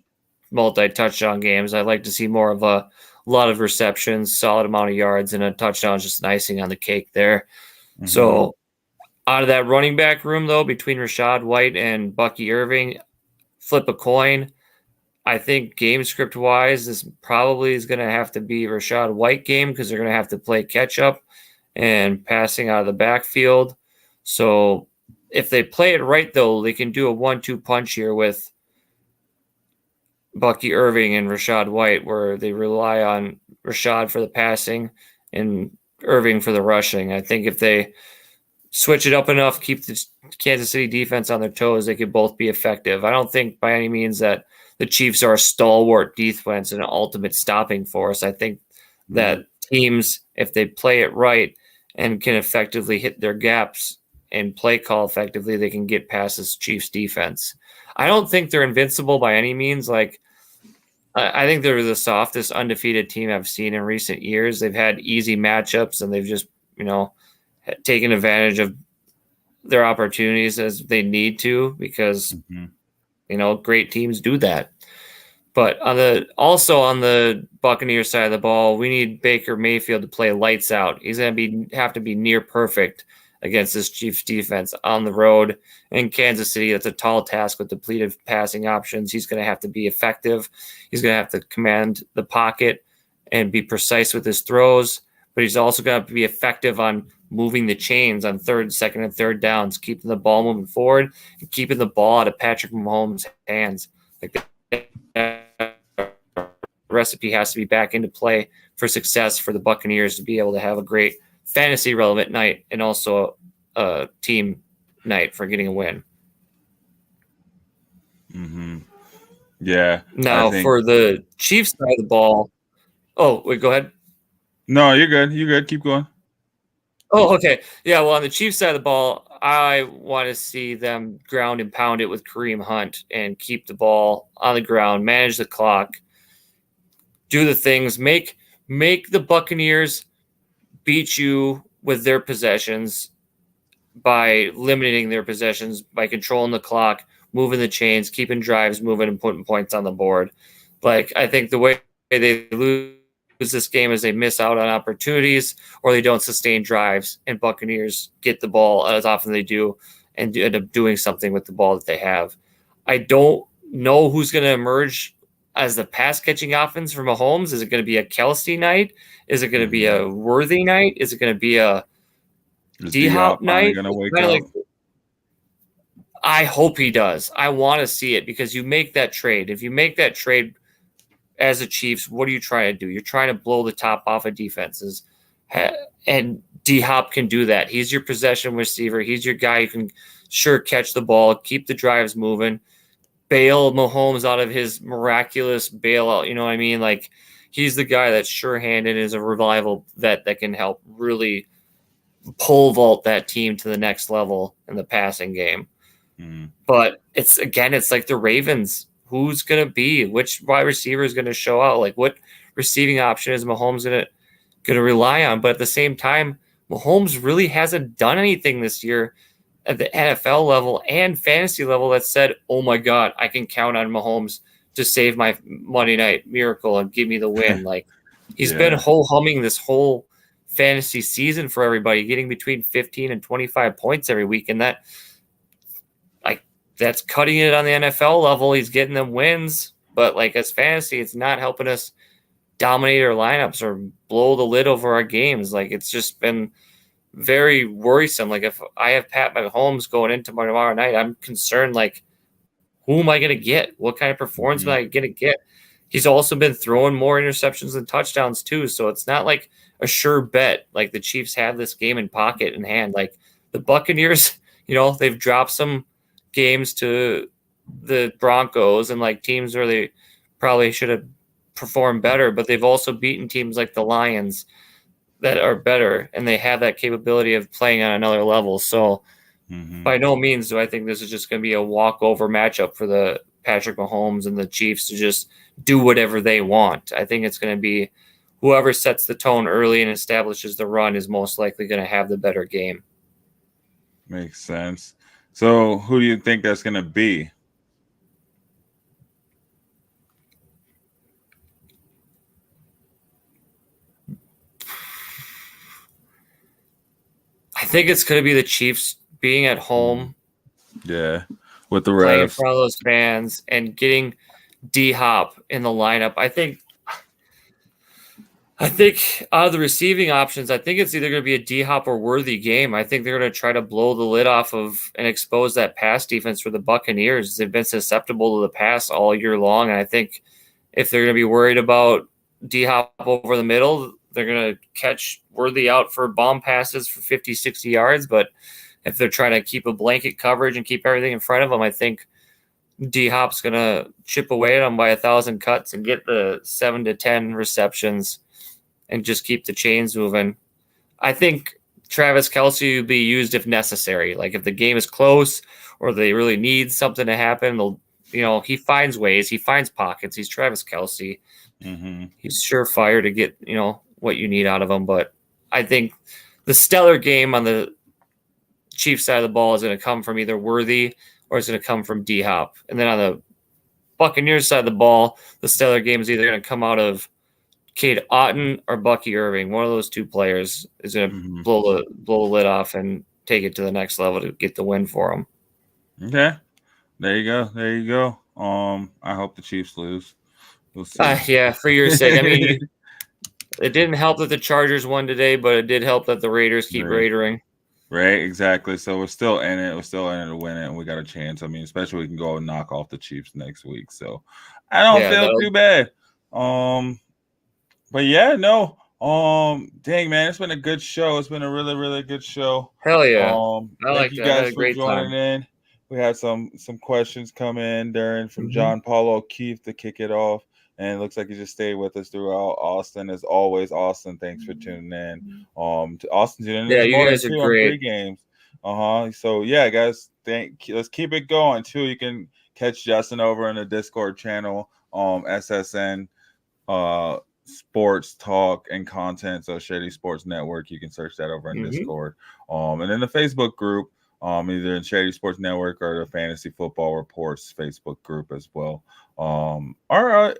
multi-touchdown games. I'd like to see more of a lot of receptions, solid amount of yards, and a touchdown is just an icing on the cake there. So out of that running back room, though, between Rashad White and Bucky Irving, flip a coin. I think game script wise, this probably is going to have to be Rashad White game because they're going to have to play catch up and passing out of the backfield. So if they play it right, though, they can do a 1-2 punch here with Bucky Irving and Rashad White, where they rely on Rashad for the passing and Irving for the rushing. I think if they switch it up enough, keep the Kansas City defense on their toes, they could both be effective. I don't think by any means that the Chiefs are a stalwart defense and an ultimate stopping force. I think that teams, if they play it right and can effectively hit their gaps and play call effectively, they can get past this Chiefs defense. I don't think they're invincible by any means. Like, I think they're the softest undefeated team I've seen in recent years. They've had easy matchups and they've just, taken advantage of their opportunities as they need to because, great teams do that. But on the Buccaneers side of the ball, we need Baker Mayfield to play lights out. He's going to have to be near perfect against this Chiefs defense on the road. In Kansas City, that's a tall task with depleted passing options. He's going to have to be effective. He's going to have to command the pocket and be precise with his throws. But he's also going to have to be effective on moving the chains on second, and third downs, keeping the ball moving forward and keeping the ball out of Patrick Mahomes' hands. Like that recipe has to be back into play for success for the Buccaneers to be able to have a great fantasy relevant night and also a team night for getting a win. Yeah. Now for the Chiefs side of the ball. Oh, wait, go ahead. No, you're good. You're good. Keep going. Oh, okay. Yeah, well, on the Chiefs side of the ball, I want to see them ground and pound it with Kareem Hunt and keep the ball on the ground, manage the clock, do the things, make the Buccaneers beat you with their possessions by limiting their possessions, by controlling the clock, moving the chains, keeping drives moving, and putting points on the board. Like, I think the way they lose this game is they miss out on opportunities or they don't sustain drives, and Buccaneers get the ball as often as they do and end up doing something with the ball that they have. I don't know who's going to emerge as the pass catching offense for Mahomes. Is it going to be a Kelsey night? Is it going to be a Worthy night? Is it going to be a D-Hop night? Gonna wake Kinda up. like, I hope he does. I want to see it because you make that trade. If you make that trade as the Chiefs, what are you trying to do? You're trying to blow the top off of defenses. And D-Hop can do that. He's your possession receiver. He's your guy who can sure catch the ball, keep the drives moving, bail Mahomes out of his miraculous bailout. You know what I mean? Like, he's the guy that's sure-handed, is a reliable vet that can help really pole vault that team to the next level in the passing game. But it's like the Ravens. Who's going to be? Which wide receiver is going to show out? Like, what receiving option is Mahomes going to rely on? But at the same time, Mahomes really hasn't done anything this year at the NFL level and fantasy level that said, oh my God, I can count on Mahomes to save my Monday night miracle and give me the win. Like, he's been ho-humming this whole fantasy season for everybody, getting between 15 and 25 points every week. And that's cutting it on the NFL level. He's getting them wins, but like as fantasy, it's not helping us dominate our lineups or blow the lid over our games. Like, it's just been very worrisome. Like, if I have Pat Mahomes going into tomorrow night, I'm concerned, like, who am I going to get? What kind of performance am I going to get? He's also been throwing more interceptions than touchdowns too. So it's not like a sure bet. Like, the Chiefs have this game in pocket in hand. Like, the Buccaneers, they've dropped some games to the Broncos and like teams where they probably should have performed better, but they've also beaten teams like the Lions that are better, and they have that capability of playing on another level. So by no means do I think this is just going to be a walkover matchup for the Patrick Mahomes and the Chiefs to just do whatever they want. I think it's going to be whoever sets the tone early and establishes the run is most likely going to have the better game. Makes sense. So who do you think that's going to be? I think it's going to be the Chiefs being at home. Yeah, with the playing in refs. front of those fans and getting D-Hop in the lineup. I think out of the receiving options, I think it's either going to be a D-Hop or Worthy game. I think they're going to try to blow the lid off of and expose that pass defense for the Buccaneers. They've been susceptible to the pass all year long, and I think if they're going to be worried about D-Hop over the middle, they're going to catch Worthy out for bomb passes for 50, 60 yards. But if they're trying to keep a blanket coverage and keep everything in front of them, I think D-Hop's going to chip away at them by 1,000 cuts and get the 7 to 10 receptions and just keep the chains moving. I think Travis Kelce will be used if necessary. Like, if the game is close or they really need something to happen, he finds ways. He finds pockets. He's Travis Kelce. He's surefire to get, what you need out of him. But I think the stellar game on the Chiefs side of the ball is going to come from either Worthy or it's going to come from D-Hop. And then on the Buccaneers side of the ball, the stellar game is either going to come out of Cade Otton or Bucky Irving. One of those two players is going to blow the lid off and take it to the next level to get the win for them. Okay, there you go. I hope the Chiefs lose. We'll see. Yeah, for your sake. I mean, it didn't help that the Chargers won today, but it did help that the Raiders keep raidering. Right, exactly. So we're still in it. We're still in it to win it, and we got a chance. I mean, especially we can go and knock off the Chiefs next week. So I don't feel too bad. But yeah, no. Dang, man, it's been a good show. It's been a really, really good show. Hell yeah. Thank you guys for joining in. We had some questions come in from John Paul O'Keefe to kick it off. And it looks like he just stayed with us throughout. Austin, as always. Austin, thanks for tuning in. Austin tuning in. Yeah, you guys are great. Games. So yeah, guys, let's keep it going too. You can catch Justin over in the Discord channel, SSN Sports Talk and Content. So Shady Sports Network. You can search that over in Discord. And in the Facebook group. either in Shady Sports Network or the Fantasy Football Reports Facebook group as well. Or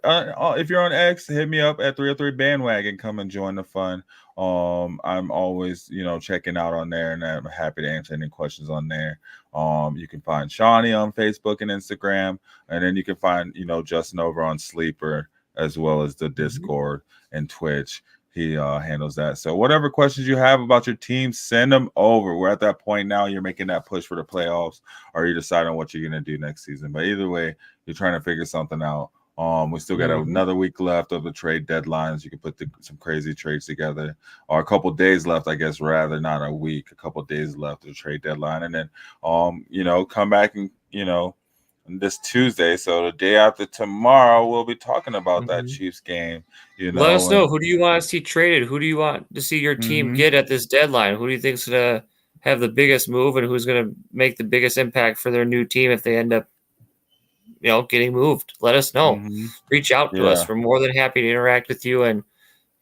if you're on X, hit me up at 303 Bandwagon. Come and join the fun. I'm always, checking out on there, and I'm happy to answer any questions on there. You can find Shawnee on Facebook and Instagram, and then you can find, Justin over on Sleeper, as well as the Discord and Twitch. He handles that. So whatever questions you have about your team, send them over. We're at that point now. You're making that push for the playoffs, or you're deciding what you're going to do next season. But either way, you're trying to figure something out. We still got another week left of the trade deadlines. You can put some crazy trades together, or a couple days left, I guess, rather not a week. A couple days left of the trade deadline, and then come back and this Tuesday, so the day after tomorrow, we'll be talking about that Chiefs game. Let us know, who do you want to see traded? Who do you want to see your team get at this deadline? Who do you think is going to have the biggest move, and who's going to make the biggest impact for their new team if they end up, getting moved? Let us know. Reach out to us. We're more than happy to interact with you and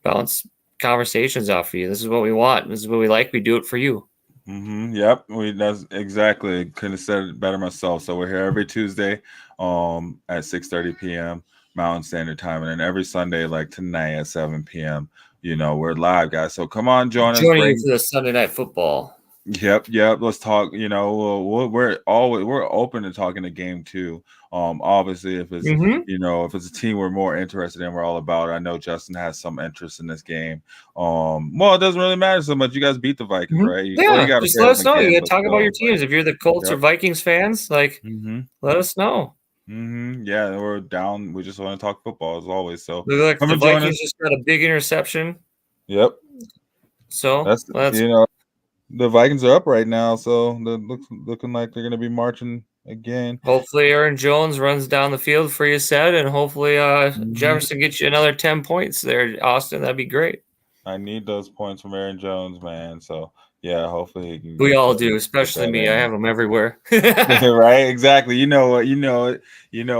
bounce conversations off of you. This is what we want. This is what we like. We do it for you. Yep, that's exactly. Couldn't have said it better myself. So we're here every Tuesday at 6:30 p.m. Mountain Standard Time, and then every Sunday, like tonight at 7 p.m. We're live, guys. So come on, join us. Joining you for the Sunday Night Football. Yep. Let's talk. We're open to talking the game too. Obviously, if it's if it's a team we're more interested in, we're all about it. I know Justin has some interest in this game. Well, it doesn't really matter so much. You guys beat the Vikings, right? Yeah, just let us know. You got to talk about your teams. If you're the Colts or Vikings fans, let us know. Yeah, we're down. We just want to talk football as always. So the Vikings just got a big interception. Yep. So that's the Vikings are up right now, so they're looking like they're going to be marching again. Hopefully Aaron Jones runs down the field for you, said, and hopefully Jefferson gets you another 10 points there, Austin. That'd be great. I need those points from Aaron Jones, man. So yeah, hopefully he can. We all do, especially me. I have him everywhere. Right? Exactly. You know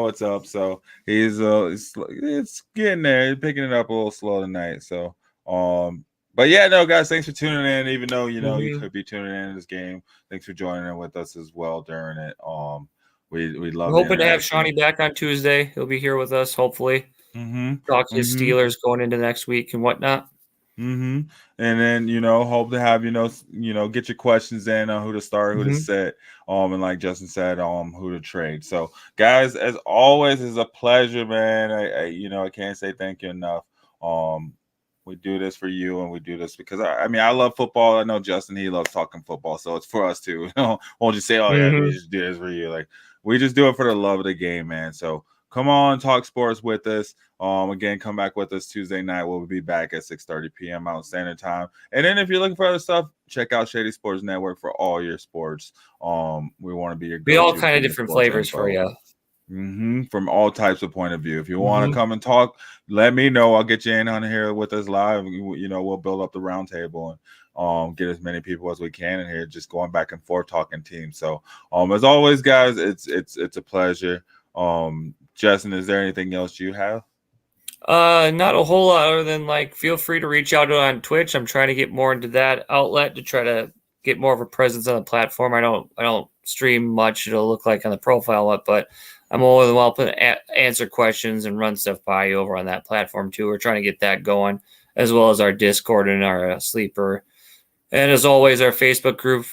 what's up. So he's it's getting there. He's picking it up a little slow tonight. So but yeah, no, guys, thanks for tuning in. Even though you could be tuning in this game, thanks for joining in with us as well during it. We love. We're hoping to have Shawnee back on Tuesday. He'll be here with us, hopefully. Talk to his Steelers going into next week and whatnot. And then hope to have get your questions in on who to start, who to sit, and like Justin said, who to trade. So guys, as always, it's a pleasure, man. I can't say thank you enough. We do this for you, and we do this because I love football. I know Justin, he loves talking football, so it's for us too. Won't just say, we just do this for you. Like, we just do it for the love of the game, man. So come on, talk sports with us. Again, come back with us Tuesday night. We'll be back at 6:30 p.m. Mountain Standard Time. And then if you're looking for other stuff, check out Shady Sports Network for all your sports. We want to be your all kind of different flavors for you. From all types of point of view. If you want to come and talk, let me know. I'll get you in on here with us live. We'll build up the round table and get as many people as we can in here, just going back and forth talking teams. So as always, guys, it's a pleasure. Justin, is there anything else you have? Not a whole lot other than feel free to reach out on Twitch. I'm trying to get more into that outlet to try to get more of a presence on the platform. I don't stream much. It'll look like on the profile, but I'm more than welcome to answer questions and run stuff by you over on that platform too. We're trying to get that going, as well as our Discord and our Sleeper. And as always, our Facebook group.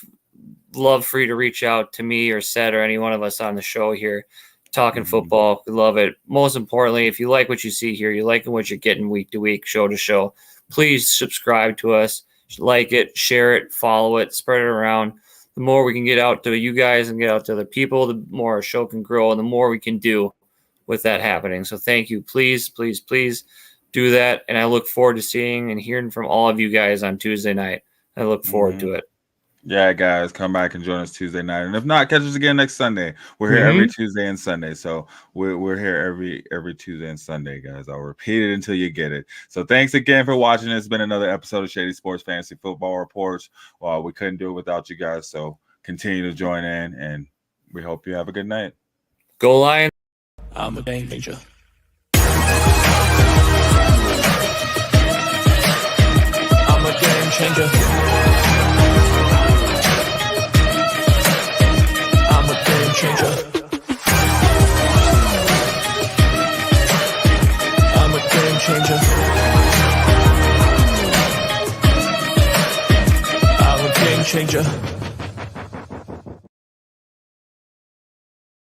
Love free to reach out to me or Seth or any one of us on the show here. Talking football. We love it. Most importantly, if you like what you see here, you like what you're getting week to week, show to show, please subscribe to us, like it, share it, follow it, spread it around. The more we can get out to you guys and get out to other people, the more our show can grow and the more we can do with that happening. So thank you. Please, please, please do that. And I look forward to seeing and hearing from all of you guys on Tuesday night. I look forward to it. Yeah, guys, come back and join us Tuesday night. And if not, catch us again next Sunday. We're here every Tuesday and Sunday. So we're here every Tuesday and Sunday, guys. I'll repeat it until you get it. So thanks again for watching. It's been another episode of Shady Sports Fantasy Football Reports. We couldn't do it without you guys. So continue to join in, and we hope you have a good night. Go Lions. I'm a game changer. I'm a game changer. changer. I'm a game changer.